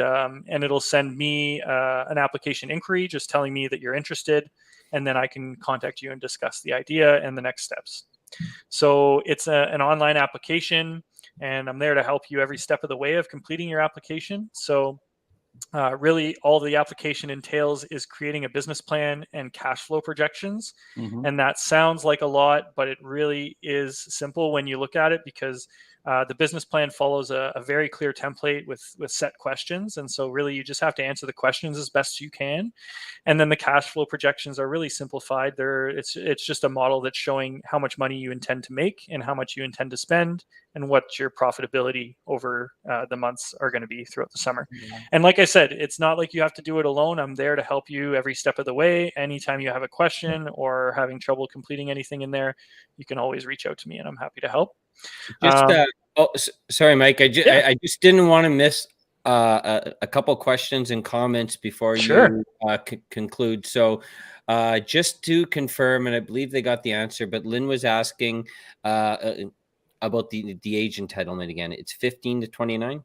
it'll send me an application inquiry just telling me that you're interested. And then I can contact you and discuss the idea and the next steps. So it's an online application, and I'm there to help you every step of the way of completing your application. So really all the application entails is creating a business plan and cash flow projections. Mm-hmm. And that sounds like a lot, but it really is simple when you look at it, because the business plan follows a very clear template with set questions. And so really you just have to answer the questions as best you can. And then the cash flow projections are really simplified. It's just a model that's showing how much money you intend to make and how much you intend to spend and what your profitability over the months are going to be throughout the summer. Yeah. And like I said, it's not like you have to do it alone. I'm there to help you every step of the way. Anytime you have a question or having trouble completing anything in there, you can always reach out to me and I'm happy to help. Sorry, Mike. I just didn't want to miss a couple questions and comments before you conclude. So just to confirm, and I believe they got the answer, but Lynn was asking about the age entitlement again. It's 15 to 29?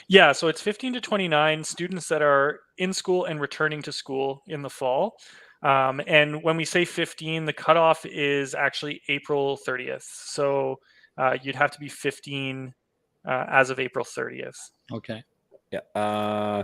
Yeah, so it's 15 to 29 students that are in school and returning to school in the fall. And when we say 15, the cutoff is actually April 30th. So you'd have to be 15 as of April 30th. Okay. Yeah.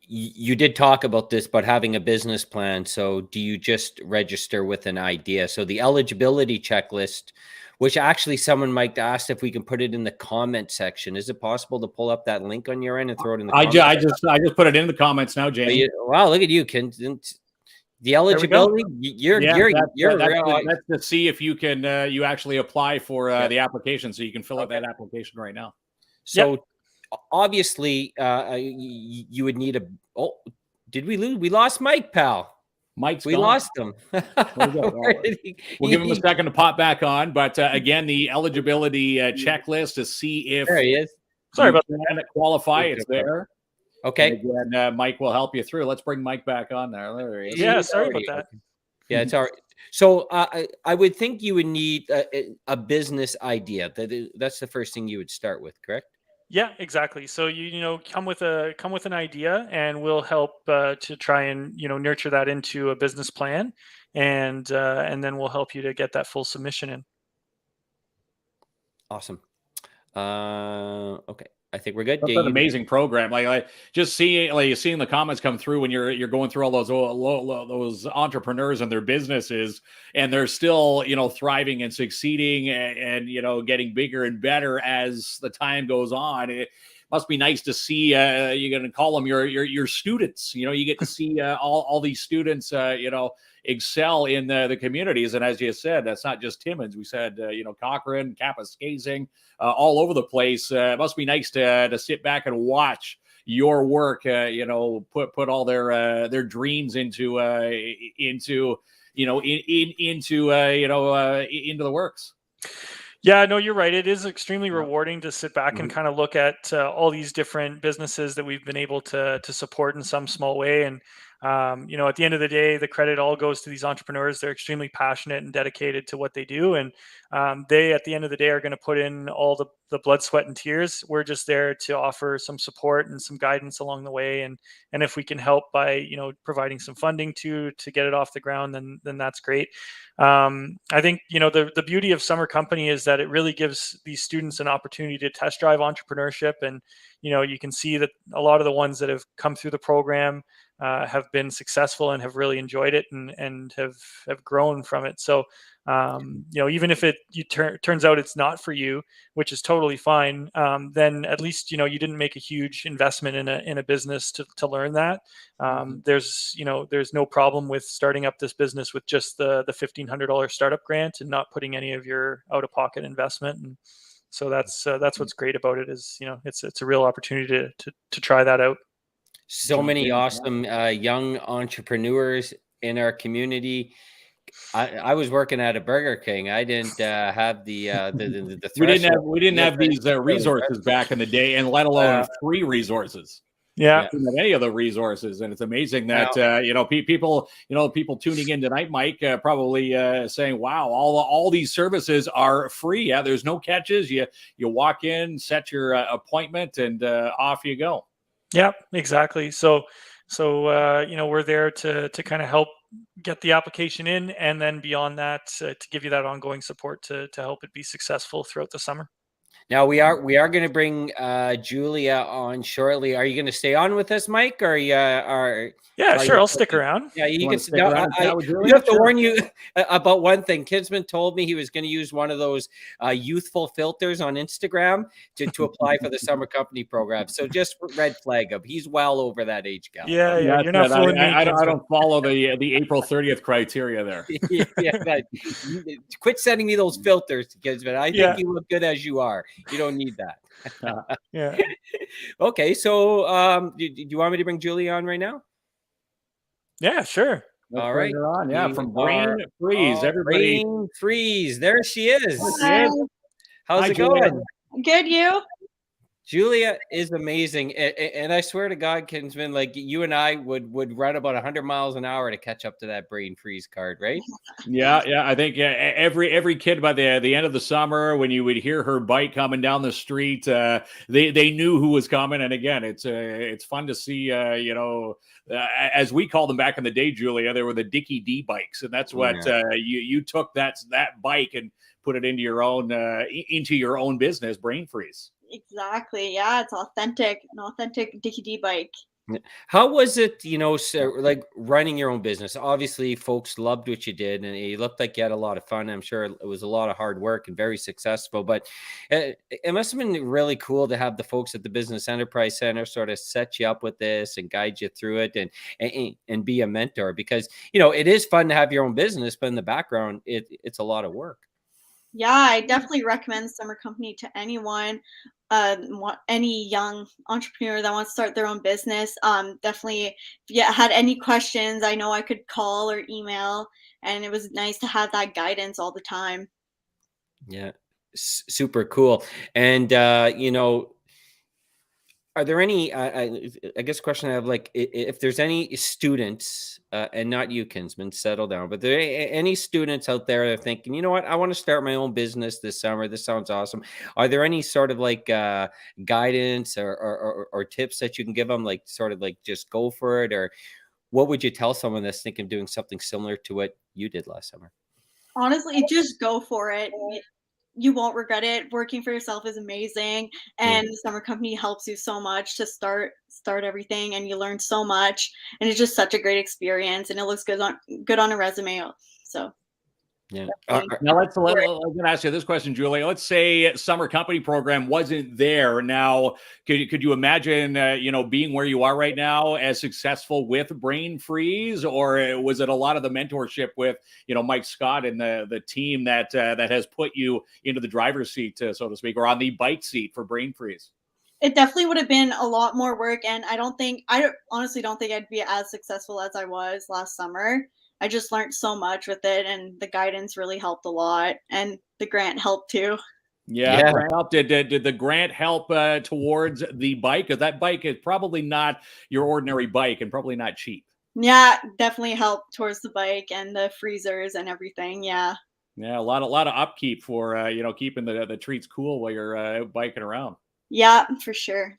You did talk about this, but having a business plan. So do you just register with an idea? So the eligibility checklist, which actually someone might ask if we can put it in the comment section. Is it possible to pull up that link on your end and throw it in the comments? I just put it in the comments now, Jamie. Wow, look at you, Ken. The eligibility, that's to see if you can you actually apply for the application, so you can fill out that application right now. So obviously you would need did we lose? We lost Mike, pal. We lost him. We'll give him a second to pop back on, but again, the eligibility checklist to see if there he is. Sorry about that. Qualify. It's there. Okay. And again, Mike will help you through. Let's bring Mike back on there. There he is. Yeah, He's sorry about already- that. Yeah, it's all right. So I would think you would need a business idea. That's the first thing you would start with, correct? Yeah, exactly. So you come with an idea, and we'll help to try and nurture that into a business plan, and then we'll help you to get that full submission in. Awesome. Okay, I think we're good. That's Yeah, an amazing program. Like just seeing the comments come through when you're going through all those entrepreneurs and their businesses, and they're still thriving and succeeding and getting bigger and better as the time goes on. It must be nice to see. You're going to call them your students. You get to see all these students. Excel in the communities, and as you said, that's not just Timmins. We said Cochrane, Kappa, all over the place. It must be nice to sit back and watch your work. Put all their dreams into the works. Yeah, no, you're right. It is extremely rewarding to sit back and kind of look at all these different businesses that we've been able to support in some small way. And at the end of the day, the credit all goes to these entrepreneurs. They're extremely passionate and dedicated to what they do, and they, at the end of the day, are going to put in all the blood, sweat, and tears. We're just there to offer some support and some guidance along the way, and if we can help by providing some funding to get it off the ground, then that's great. I think the beauty of Summer Company is that it really gives these students an opportunity to test drive entrepreneurship, and you can see that a lot of the ones that have come through the program have been successful and have really enjoyed it and have grown from it. So even if it turns out it's not for you, which is totally fine, then at least you didn't make a huge investment in a business to learn that. There's no problem with starting up this business with just the $1,500 startup grant and not putting any of your out-of-pocket investment. And so that's what's great about it, is it's a real opportunity to try that out. So many awesome young entrepreneurs in our community. I was working at a Burger King. I didn't have the we didn't have these resources back in the day, and let alone free resources. Yeah. We didn't have any of the resources, and it's amazing that people tuning in tonight, Mike, probably saying, "Wow, all these services are free." Yeah, there's no catches. You walk in, set your appointment, and off you go. Yeah, exactly. So we're there to kind of help get the application in, and then beyond that, to give you that ongoing support to help it be successful throughout the summer. Now we are going to bring Julia on shortly. Are you going to stay on with us, Mike? Or Yeah, sure. I'll stick around. Yeah, you can. stick around I have to warn you about one thing. Kinsman told me he was going to use one of those youthful filters on Instagram to apply for the Summer Company program. So just red flag him. He's well over that age gap. Yeah, you're not fooling me. I don't follow the April 30th criteria there. Quit sending me those filters, Kinsman. I think you look good as you are. You don't need that. Yeah. Okay, so do you want me to bring Julie on right now? Yeah, sure. All right. On. Yeah, from Brain Freeze. Everybody. Brain Freeze. There she is. Hi. How's it going? Good, you? Julia is amazing. And I swear to God, Kinsman, like you and I would run about 100 miles an hour to catch up to that Brain Freeze card, right? Yeah. I think every kid by the end of the summer, when you would hear her bike coming down the street, they knew who was coming. And again, it's fun to see, as we called them back in the day, Julia, they were the Dickie D bikes. And that's what you took that bike and put it into your own business, Brain Freeze. Exactly. Yeah, it's authentic, an authentic Dickie D bike. How was it, like running your own business? Obviously, folks loved what you did, and you looked like you had a lot of fun. I'm sure it was a lot of hard work and very successful, but it must have been really cool to have the folks at the Business Enterprise Center sort of set you up with this and guide you through it and be a mentor, because, it is fun to have your own business, but in the background, it's a lot of work. Yeah, I definitely recommend Summer Company to anyone, any young entrepreneur that wants to start their own business. Definitely, if you had any questions, I know I could call or email, and it was nice to have that guidance all the time. Yeah, super cool. And, Are there any, I guess, question I have, like, if there's any students, and not you, Kinsman, settle down, but there any students out there that are thinking, you know what, I want to start my own business this summer. This sounds awesome. Are there any sort of like guidance or tips that you can give them, like sort of like just go for it, or what would you tell someone that's thinking of doing something similar to what you did last summer? Honestly, just go for it. You won't regret it. Working for yourself is amazing, Yeah. and the summer company helps you so much to start everything, and you learn so much, and it's just such a great experience, and it looks good on a resume. So Yeah. definitely. Now I'm going to ask you this question, Julie. Let's say summer company program wasn't there. Now, could you imagine, being where you are right now as successful with Brain Freeze, or was it a lot of the mentorship with, Mike Scott and the team that has put you into the driver's seat, so to speak, or on the bike seat for Brain Freeze? It definitely would have been a lot more work, and I honestly don't think I'd be as successful as I was last summer. I just learned so much with it, and the guidance really helped a lot, and the grant helped too. Yeah. Grant helped. Did the grant help towards the bike? Because that bike is probably not your ordinary bike and probably not cheap. Yeah, definitely helped towards the bike and the freezers and everything. Yeah. Yeah, a lot of upkeep for keeping the treats cool while you're out biking around. Yeah, for sure.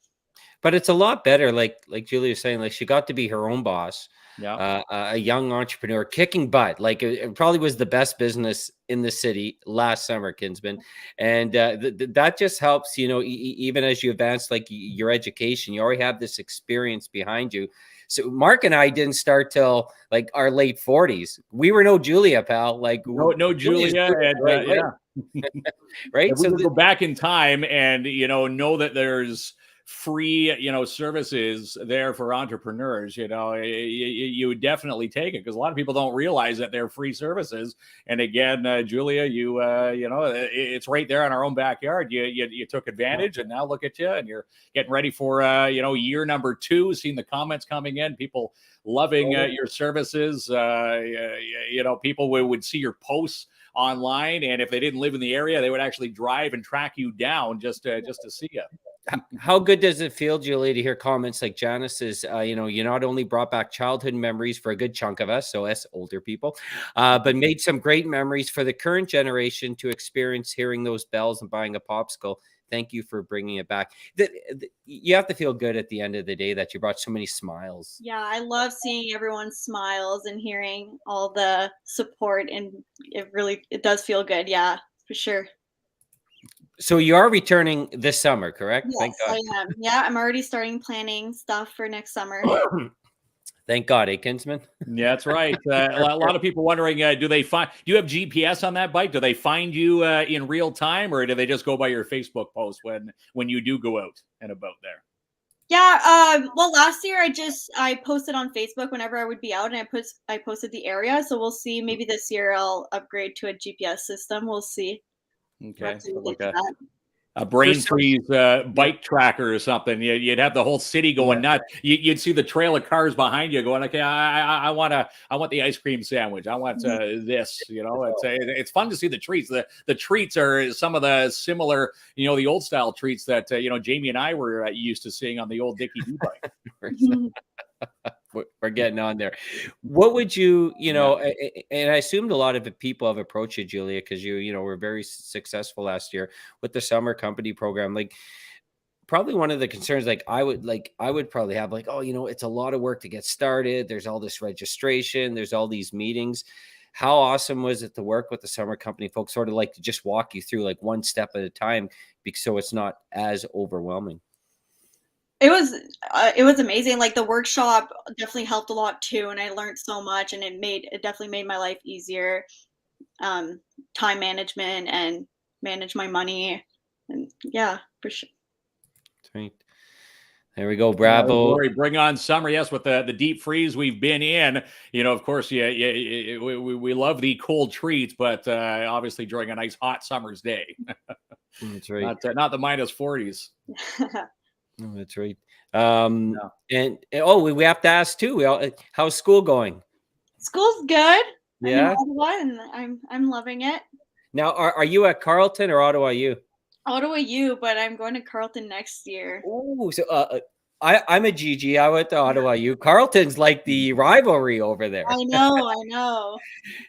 But it's a lot better, like Julie was saying, like she got to be her own boss. Yeah. A young entrepreneur kicking butt. Like it probably was the best business in the city last summer, Kinsman. And that just helps, even as you advance, like your education, you already have this experience behind you. So Mark and I didn't start till like our late 40s. We were no Julia, pal. Like no Julia. And, right. Right. If we could go back in time and, know that there's free, services there for entrepreneurs, you would definitely take it, because a lot of people don't realize that they're free services. And again, Julia, it's right there in our own backyard. You took advantage, and now look at you, and you're getting ready for, year number 2, seeing the comments coming in, people loving your services. People would see your posts online, and if they didn't live in the area, they would actually drive and track you down just to see you. How good does it feel, Julie, to hear comments like Janice's, you not only brought back childhood memories for a good chunk of us, so us older people, but made some great memories for the current generation to experience hearing those bells and buying a popsicle. Thank you for bringing it back. You have to feel good at the end of the day that you brought so many smiles. Yeah, I love seeing everyone's smiles and hearing all the support, and it does feel good. Yeah, for sure. So you are returning this summer, correct? Yes, Thank God. I am. Yeah, I'm already starting planning stuff for next summer. Thank God, Kinsman? Yeah, that's right. A lot of people wondering, do you have GPS on that bike? Do they find you in real time, or do they just go by your Facebook post when you do go out and about there? Yeah, well, last year I posted on Facebook whenever I would be out, and I posted the area. So we'll see. Maybe this year I'll upgrade to a GPS system. We'll see. Okay, so like a Brain Freeze bike tracker or something. You'd have the whole city going nuts. You'd see the trail of cars behind you going, okay, I want the ice cream sandwich. I want this. It's fun to see the treats. The treats are some of the similar, the old style treats that Jamie and I were used to seeing on the old Dickie D bike. We're getting on there. What would you, and I assumed a lot of people have approached you, Julia, because you were very successful last year with the summer company program. Like, probably one of the concerns, I would probably have, it's a lot of work to get started. There's all this registration. There's all these meetings. How awesome was it to work with the summer company folks, sort of like to just walk you through like one step at a time, so it's not as overwhelming? It was amazing. Like, the workshop definitely helped a lot too, and I learned so much, and it definitely made my life easier. Time management and manage my money, and yeah, for sure. That's right. There we go. Bravo. Bring on summer. Yes, with the deep freeze we've been in, of course, we love the cold treats, but obviously during a nice hot summer's day. That's right. Not the minus 40s. Oh, that's right. And we have to ask too. How's school going? School's good. Yeah. I'm in Ottawa, and I'm loving it. Now, are you at Carleton or Ottawa U? Ottawa U, but I'm going to Carleton next year. Oh, so I'm a GG. I went to Ottawa U. Carleton's like the rivalry over there. I know.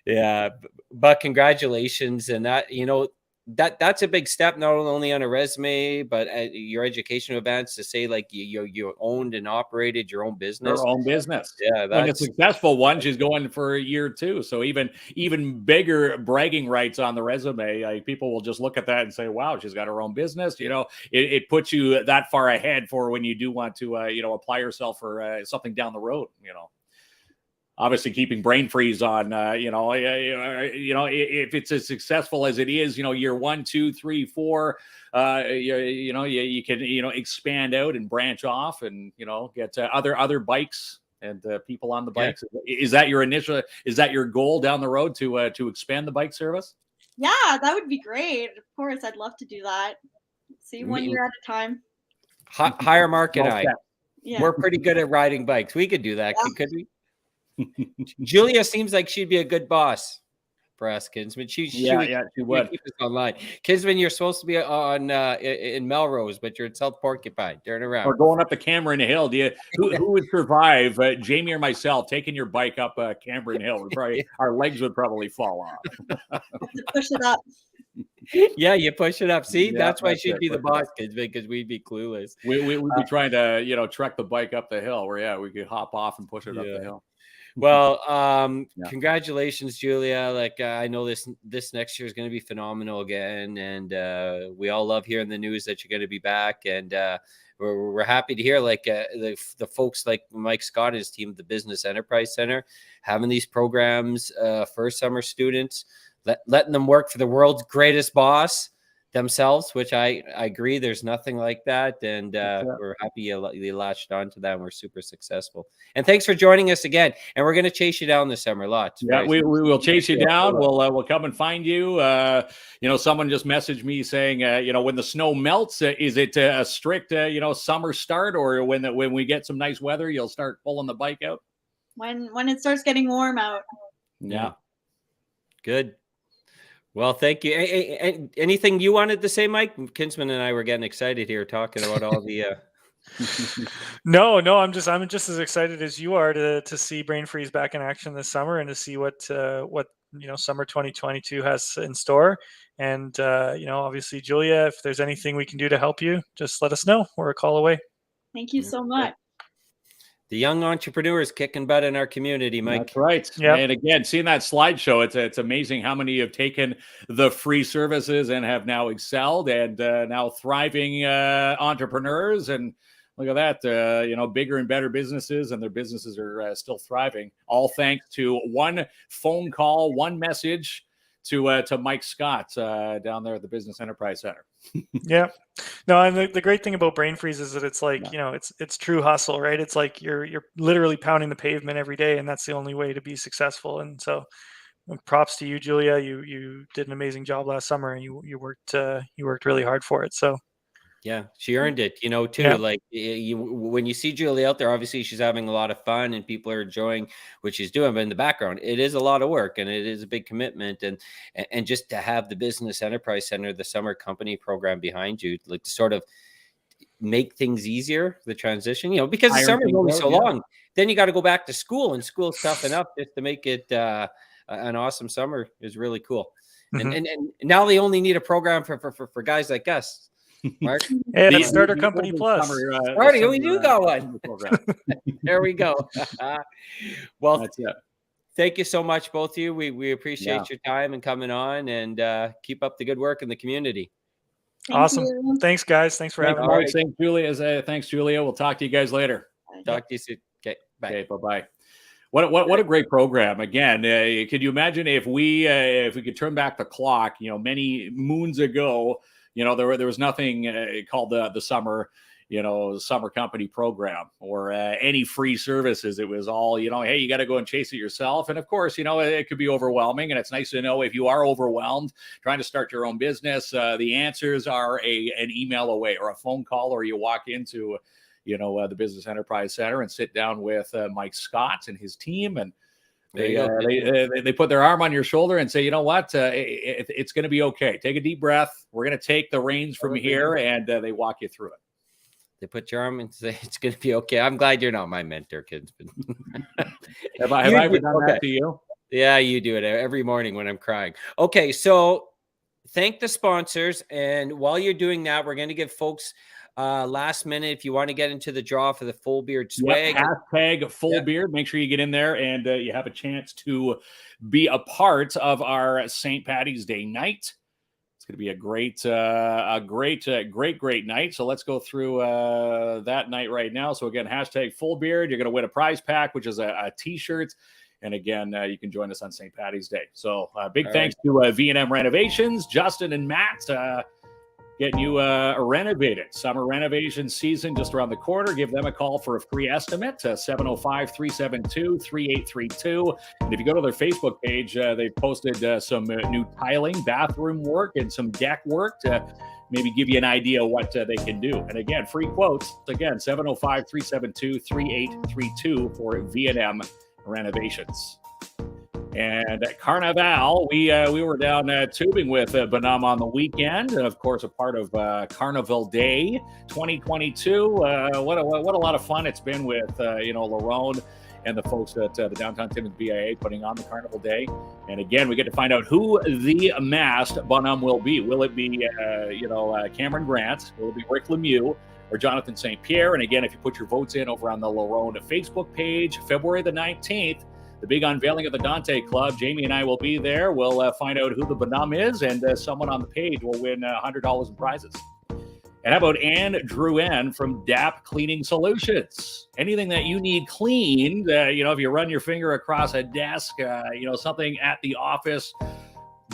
Yeah, but congratulations, and that that's a big step, not only on a resume, but your educational advance to say like you owned and operated your own business. Her own business. Yeah, When a that's successful one, she's going for year 2. So even bigger bragging rights on the resume. Like, people will just look at that and say, "Wow, she's got her own business." It puts you that far ahead for when you do want to apply yourself for something down the road. Obviously keeping brain freeze on, if it's as successful as it is, year 1, 2, 3, 4, you can, expand out and branch off and, get other bikes and people on the bikes. Yeah. Is that your goal down the road to expand the bike service? Yeah, that would be great. Of course, I'd love to do that. See, 1 year at a time. Higher market eye. Yeah. We're pretty good at riding bikes. We could do that, could we? Julia seems like she'd be a good boss for us, Kinsman. She would keep us online. Kinsman, you're supposed to be on in Melrose, but you're in South Porcupine. Turn around. Or going up the Cameron Hill. Who would survive, Jamie or myself, taking your bike up Cameron Hill? Our legs would probably fall off. Push it up. Yeah, you push it up. See, that's why she'd be the boss, Kinsman, because we'd be clueless. We'd be trying to trek the bike up the hill. Where we could hop off and push it up the hill. Well, congratulations, Julia. Like, I know this next year is going to be phenomenal again, and we all love hearing the news that you're going to be back, and we're happy to hear like the folks like Mike Scott and his team at the Business Enterprise Center having these programs for summer students, letting them work for the world's greatest boss themselves, which I agree. There's nothing like that. And we're happy you latched on to that. And we're super successful. And thanks for joining us again. And we're going to chase you down this summer. Lots. Yeah, we will chase you down. We'll come and find you. Someone just messaged me saying, when the snow melts, is it a strict, summer start, or when we get some nice weather, you'll start pulling the bike out? When it starts getting warm out. Yeah. Good. Well, thank you. Anything you wanted to say, Mike? Kinsman and I were getting excited here talking about all the. No, I'm just as excited as you are to see Brain Freeze back in action this summer and to see what summer 2022 has in store. And obviously, Julia, if there's anything we can do to help you, just let us know. We're a call away. Thank you so much. The young entrepreneurs kicking butt in our community, Mike. That's right. Yeah. And again, seeing that slideshow, it's amazing how many have taken the free services and have now excelled and now thriving entrepreneurs. And look at that, bigger and better businesses, and their businesses are still thriving. All thanks to one phone call, one message to Mike Scott down there at the Business Enterprise Center. Yeah. No, and the great thing about Brain Freeze is that it's like, it's true hustle, right? It's like you're literally pounding the pavement every day, and that's the only way to be successful. And so props to you, Julia. You did an amazing job last summer, and you worked really hard for it. So yeah, she earned it, too. Yeah. Like when you see Julie out there, obviously she's having a lot of fun and people are enjoying what she's doing. But in the background, it is a lot of work and it is a big commitment. And just to have the Business Enterprise Center, the summer company program behind you, like to sort of make things easier, the transition, because the summer is only so long. Then you got to go back to school, and school's tough enough just to make it an awesome summer is really cool. Mm-hmm. And now they only need a program for guys like us. Mark? Yeah, the Starter Company Plus. We do got one. There we go. Well, thank you so much, both of you. We appreciate your time and coming on, and keep up the good work in the community. Awesome. Thanks, guys. Thanks for having me. Thanks, Julia. Thanks, Julia. We'll talk to you guys later. Talk to you soon. Okay, bye. Okay, bye-bye. What a great program. Again, could you imagine if we could turn back the clock, many moons ago, there was nothing called the summer, summer company program or any free services. It was all, hey, you got to go and chase it yourself. And of course, it could be overwhelming. And it's nice to know if you are overwhelmed trying to start your own business, the answers are an email away or a phone call, or you walk into, the Business Enterprise Center and sit down with Mike Scott and his team, and They put their arm on your shoulder and say, you know what, it's going to be okay. Take a deep breath. We're going to take the reins from here, and they walk you through it. They put your arm and say it's going to be okay. I'm glad you're not my mentor, kids. Have I ever done that to you? Yeah, you do it every morning when I'm crying. Okay, so thank the sponsors, and while you're doing that, we're going to give folks last minute, if you want to get into the draw for the full beard swag. Hashtag full beard. Make sure you get in there and you have a chance to be a part of our St. Paddy's Day night. It's going to be a great night. So let's go through that night right now. So again, hashtag full beard. You're going to win a prize pack, which is a t-shirt. And again, you can join us on St. Paddy's Day. So big thanks to V&M Renovations, Justin and Matt, getting you renovated. Summer renovation season just around the corner. Give them a call for a free estimate, 705-372-3832. And if you go to their Facebook page, they've posted some new tiling, bathroom work, and some deck work to maybe give you an idea what they can do. And again, free quotes. Again, 705-372-3832 for V&M Renovations. And at Carnival, we were down tubing with Bonhomme on the weekend, and of course, a part of Carnival Day 2022. What a lot of fun it's been with Lerone and the folks at the Downtown Timmins BIA putting on the Carnival Day. And again, we get to find out who the masked Bonhomme will be. Will it be Cameron Grant? Will it be Rick Lemieux? Or Jonathan St. Pierre? And again, if you put your votes in over on the Lerone Facebook page, February the 19th, the big unveiling of the Dante Club. Jamie and I will be there. We'll find out who the Bonhomme is, and someone on the page will win $100 in prizes. And how about Anne Drouin from Dap Cleaning Solutions? Anything that you need cleaned, if you run your finger across a desk, something at the office,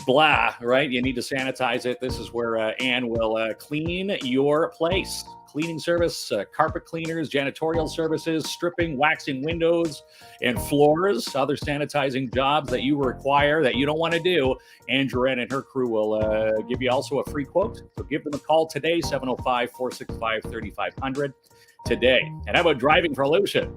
blah, right? You need to sanitize it. This is where Anne will clean your place. Cleaning service, carpet cleaners, janitorial services, stripping, waxing windows and floors, other sanitizing jobs that you require that you don't want to do. Andrew and her crew will give you also a free quote. So give them a call today, 705-465-3500 today. And how about driving for Lucian?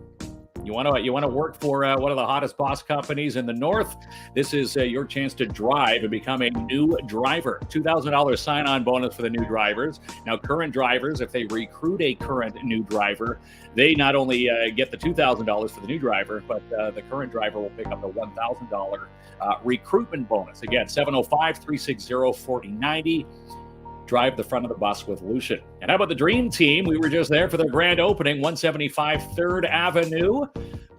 You want to work for one of the hottest boss companies in the North? This is your chance to drive and become a new driver. $2,000 sign-on bonus for the new drivers. Now, current drivers, if they recruit a current new driver, they not only get the $2,000 for the new driver, but the current driver will pick up the $1,000 recruitment bonus. Again, 705-360-4090. Drive the front of the bus with Lucian. And how about the Dream Team? We were just there for their grand opening, 175 3rd Avenue.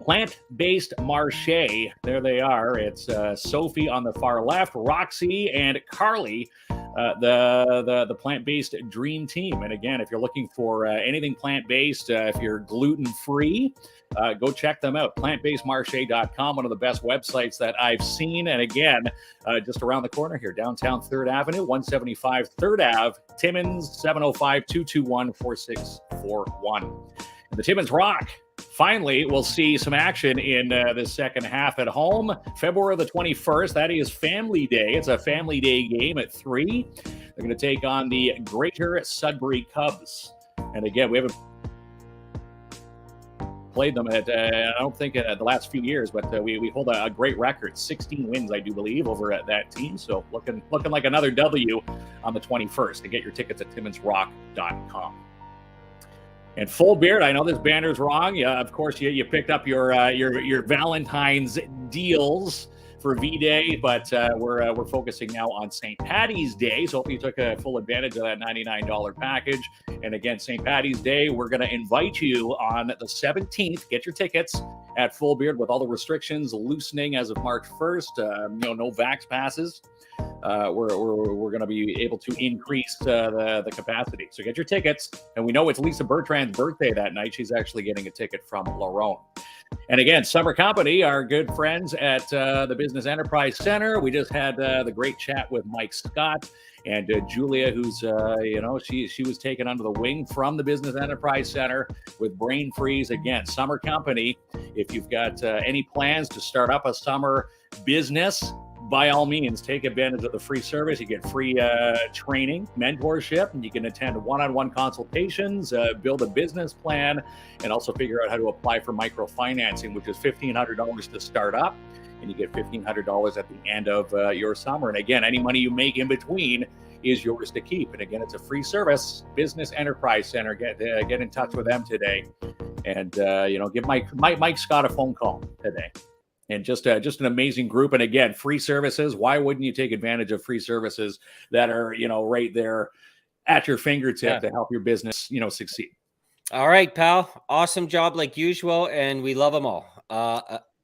Plant-based Marché. There they are. It's Sophie on the far left, Roxy and Carly, the plant-based Dream Team. And again, if you're looking for anything plant-based, if you're gluten-free, go check them out. Plantbasedmarche.com, one of the best websites that I've seen. And again, just around the corner here, downtown 3rd Avenue, 175 3rd Ave, Timmins, 705-221-4641. And the Timmins Rock. Finally, we'll see some action in the second half at home. February the 21st, that is Family Day. It's a Family Day game at 3. They're going to take on the Greater Sudbury Cubs. And again, we haven't played them at, I don't think the last few years, but we hold a great record, 16 wins, I do believe, over at that team. So looking like another W on the 21st. To get your tickets at timminsrock.com. And full beard, I know this banner's wrong. Yeah, of course, you picked up your Valentine's deals for V-Day, but we're focusing now on St. Paddy's Day. So hopefully you took a full advantage of that $99 package. And again, St. Paddy's Day, we're going to invite you on the 17th. Get your tickets at Full Beard with all the restrictions loosening as of March 1st. No vax passes. We're going to be able to increase the capacity. So get your tickets. And we know it's Lisa Bertrand's birthday that night. She's actually getting a ticket from Lerone. And again, Summer Company, our good friends at the Business Enterprise Center. We just had the great chat with Mike Scott and Julia, who's, she was taken under the wing from the Business Enterprise Center with brain freeze. Again, Summer Company, if you've got any plans to start up a summer business, by all means, take advantage of the free service. You get free training, mentorship, and you can attend one-on-one consultations, build a business plan, and also figure out how to apply for microfinancing, which is $1,500 to start up, and you get $1,500 at the end of your summer. And again, any money you make in between is yours to keep. And again, it's a free service. Business Enterprise Center. Get in touch with them today, and give Mike Scott a phone call today. And just an amazing group. And again, free services. Why wouldn't you take advantage of free services that are, right there at your fingertip to help your business, succeed? All right, pal. Awesome job like usual. And we love them all.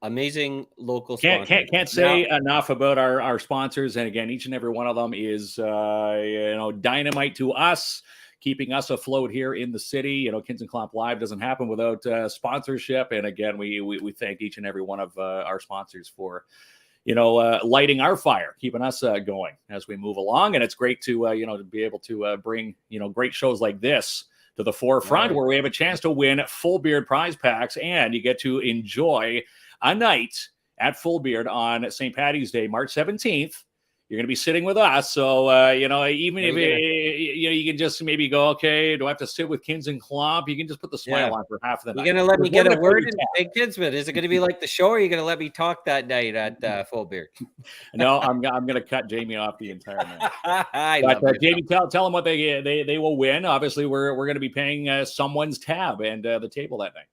Amazing local sponsors. Can't say enough about our sponsors. And again, each and every one of them is, dynamite to us, keeping us afloat here in the city. Kins and Klomp Live doesn't happen without sponsorship. And again, we thank each and every one of our sponsors for, lighting our fire, keeping us going as we move along. And it's great to, to be able to bring, great shows like this to the forefront, where we have a chance to win Full Beard prize packs, and you get to enjoy a night at Full Beard on St. Patty's Day, March 17th. You're going to be sitting with us. So, even if you can just maybe go, okay, do I have to sit with Kins and Klomp? You can just put the smile on for half the night. You're going to let me get a word in, Big Kinsman? Is it going to be like the show, or are you going to let me talk that night at Full Beard? No, I'm going to cut Jamie off the entire night. Jamie, tell them what they will win. Obviously, we're going to be paying someone's tab and the table that night.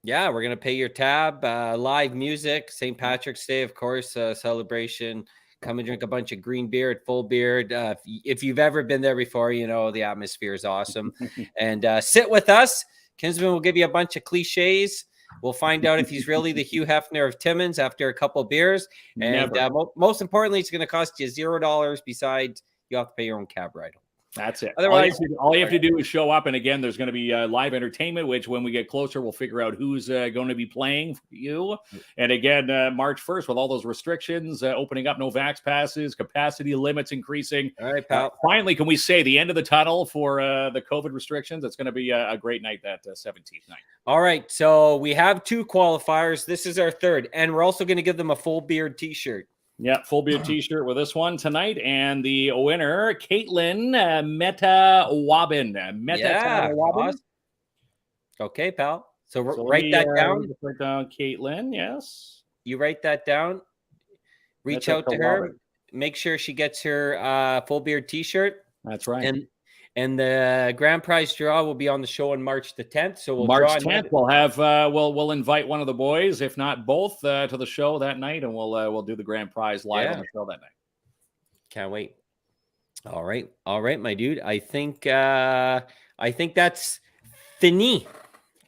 Yeah, we're going to pay your tab, live music, St. Patrick's Day, of course, celebration. Come and drink a bunch of green beer at Full Beard. If you've ever been there before, the atmosphere is awesome. And sit with us. Kinsman will give you a bunch of cliches. We'll find out if he's really the Hugh Hefner of Timmins after a couple beers. And most importantly, it's going to cost you $0. Besides, you have to pay your own cab ride. That's it. Otherwise, all you have to do is show up. And again, there's going to be live entertainment, which when we get closer, we'll figure out who's going to be playing for you. And again, March 1st, with all those restrictions, opening up no vax passes, capacity limits increasing. All right, pal. Finally, can we say the end of the tunnel for the COVID restrictions? It's going to be a great night, that 17th night. All right. So we have 2 qualifiers. This is our third. And we're also going to give them a Full Beard t-shirt. Yeah, Full Beard t-shirt with this one tonight. And the winner, Caitlin Meta-Wabin. Awesome. Okay, pal. So write that down. Write down Caitlin, yes. You write that down. Reach out to her. Make sure she gets her Full Beard t-shirt. That's right. And the grand prize draw will be on the show on March the 10th. So March 10th, we'll have we'll invite one of the boys, if not both, to the show that night, and we'll do the grand prize live on the show that night. Can't wait. All right, my dude. I think that's fini,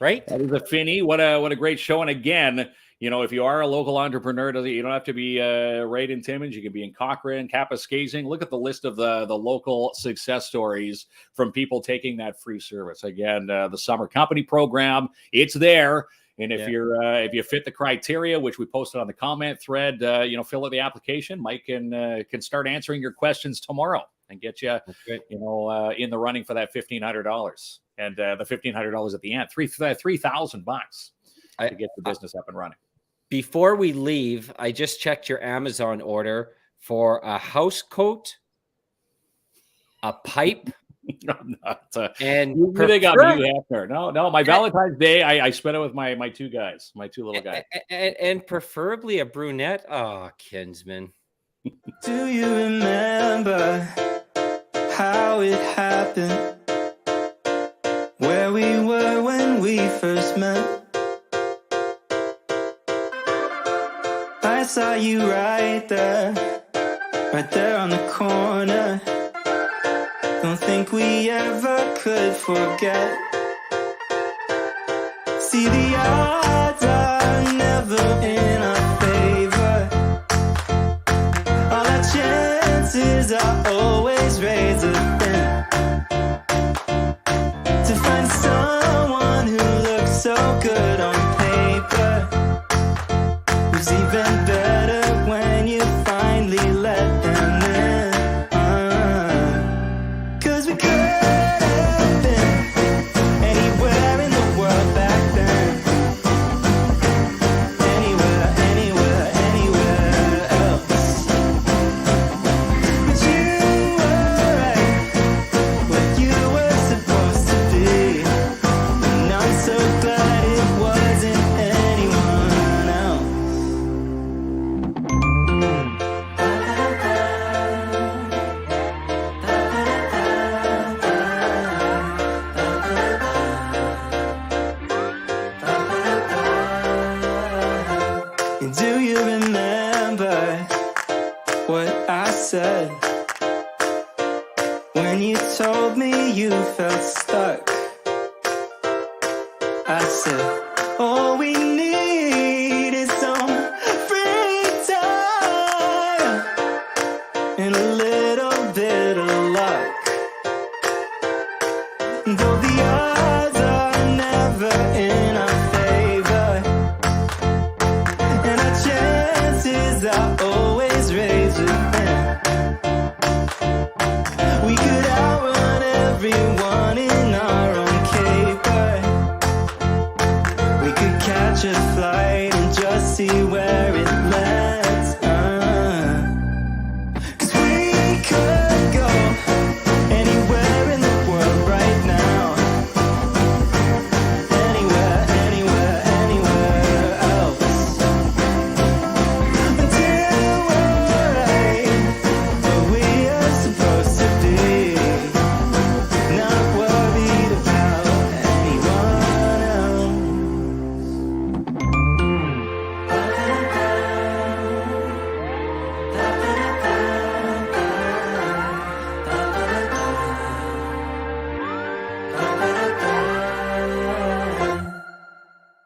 right? That is a fini. What a great show. And again, if you are a local entrepreneur, you don't have to be right in Timmins. You can be in Cochrane, Kappa Skazing. Look at the list of the local success stories from people taking that free service. Again, the summer company program, it's there. And if you fit the criteria, which we posted on the comment thread, fill out the application. Mike can start answering your questions tomorrow and get you, in the running for that $1,500 and the $1,500 at the end, $3,000 to get the business up and running. Before we leave, I just checked your Amazon order for a house coat, a pipe, and they got me after. No, my Valentine's Day, I spent it with my 2 guys, my 2 little guys, and preferably a brunette. Oh, Kinsman. Do you remember how it happened? Where we were when we first met? I saw you right there on the corner. Don't think we ever could forget. See, the odds are never in our favor. All our chances are always razor thin. To find someone who looks so good on paper, who's even better when you finally let them in. 'Cause we could have been anywhere in the world back then. Anywhere else. you felt stuck. I said, all we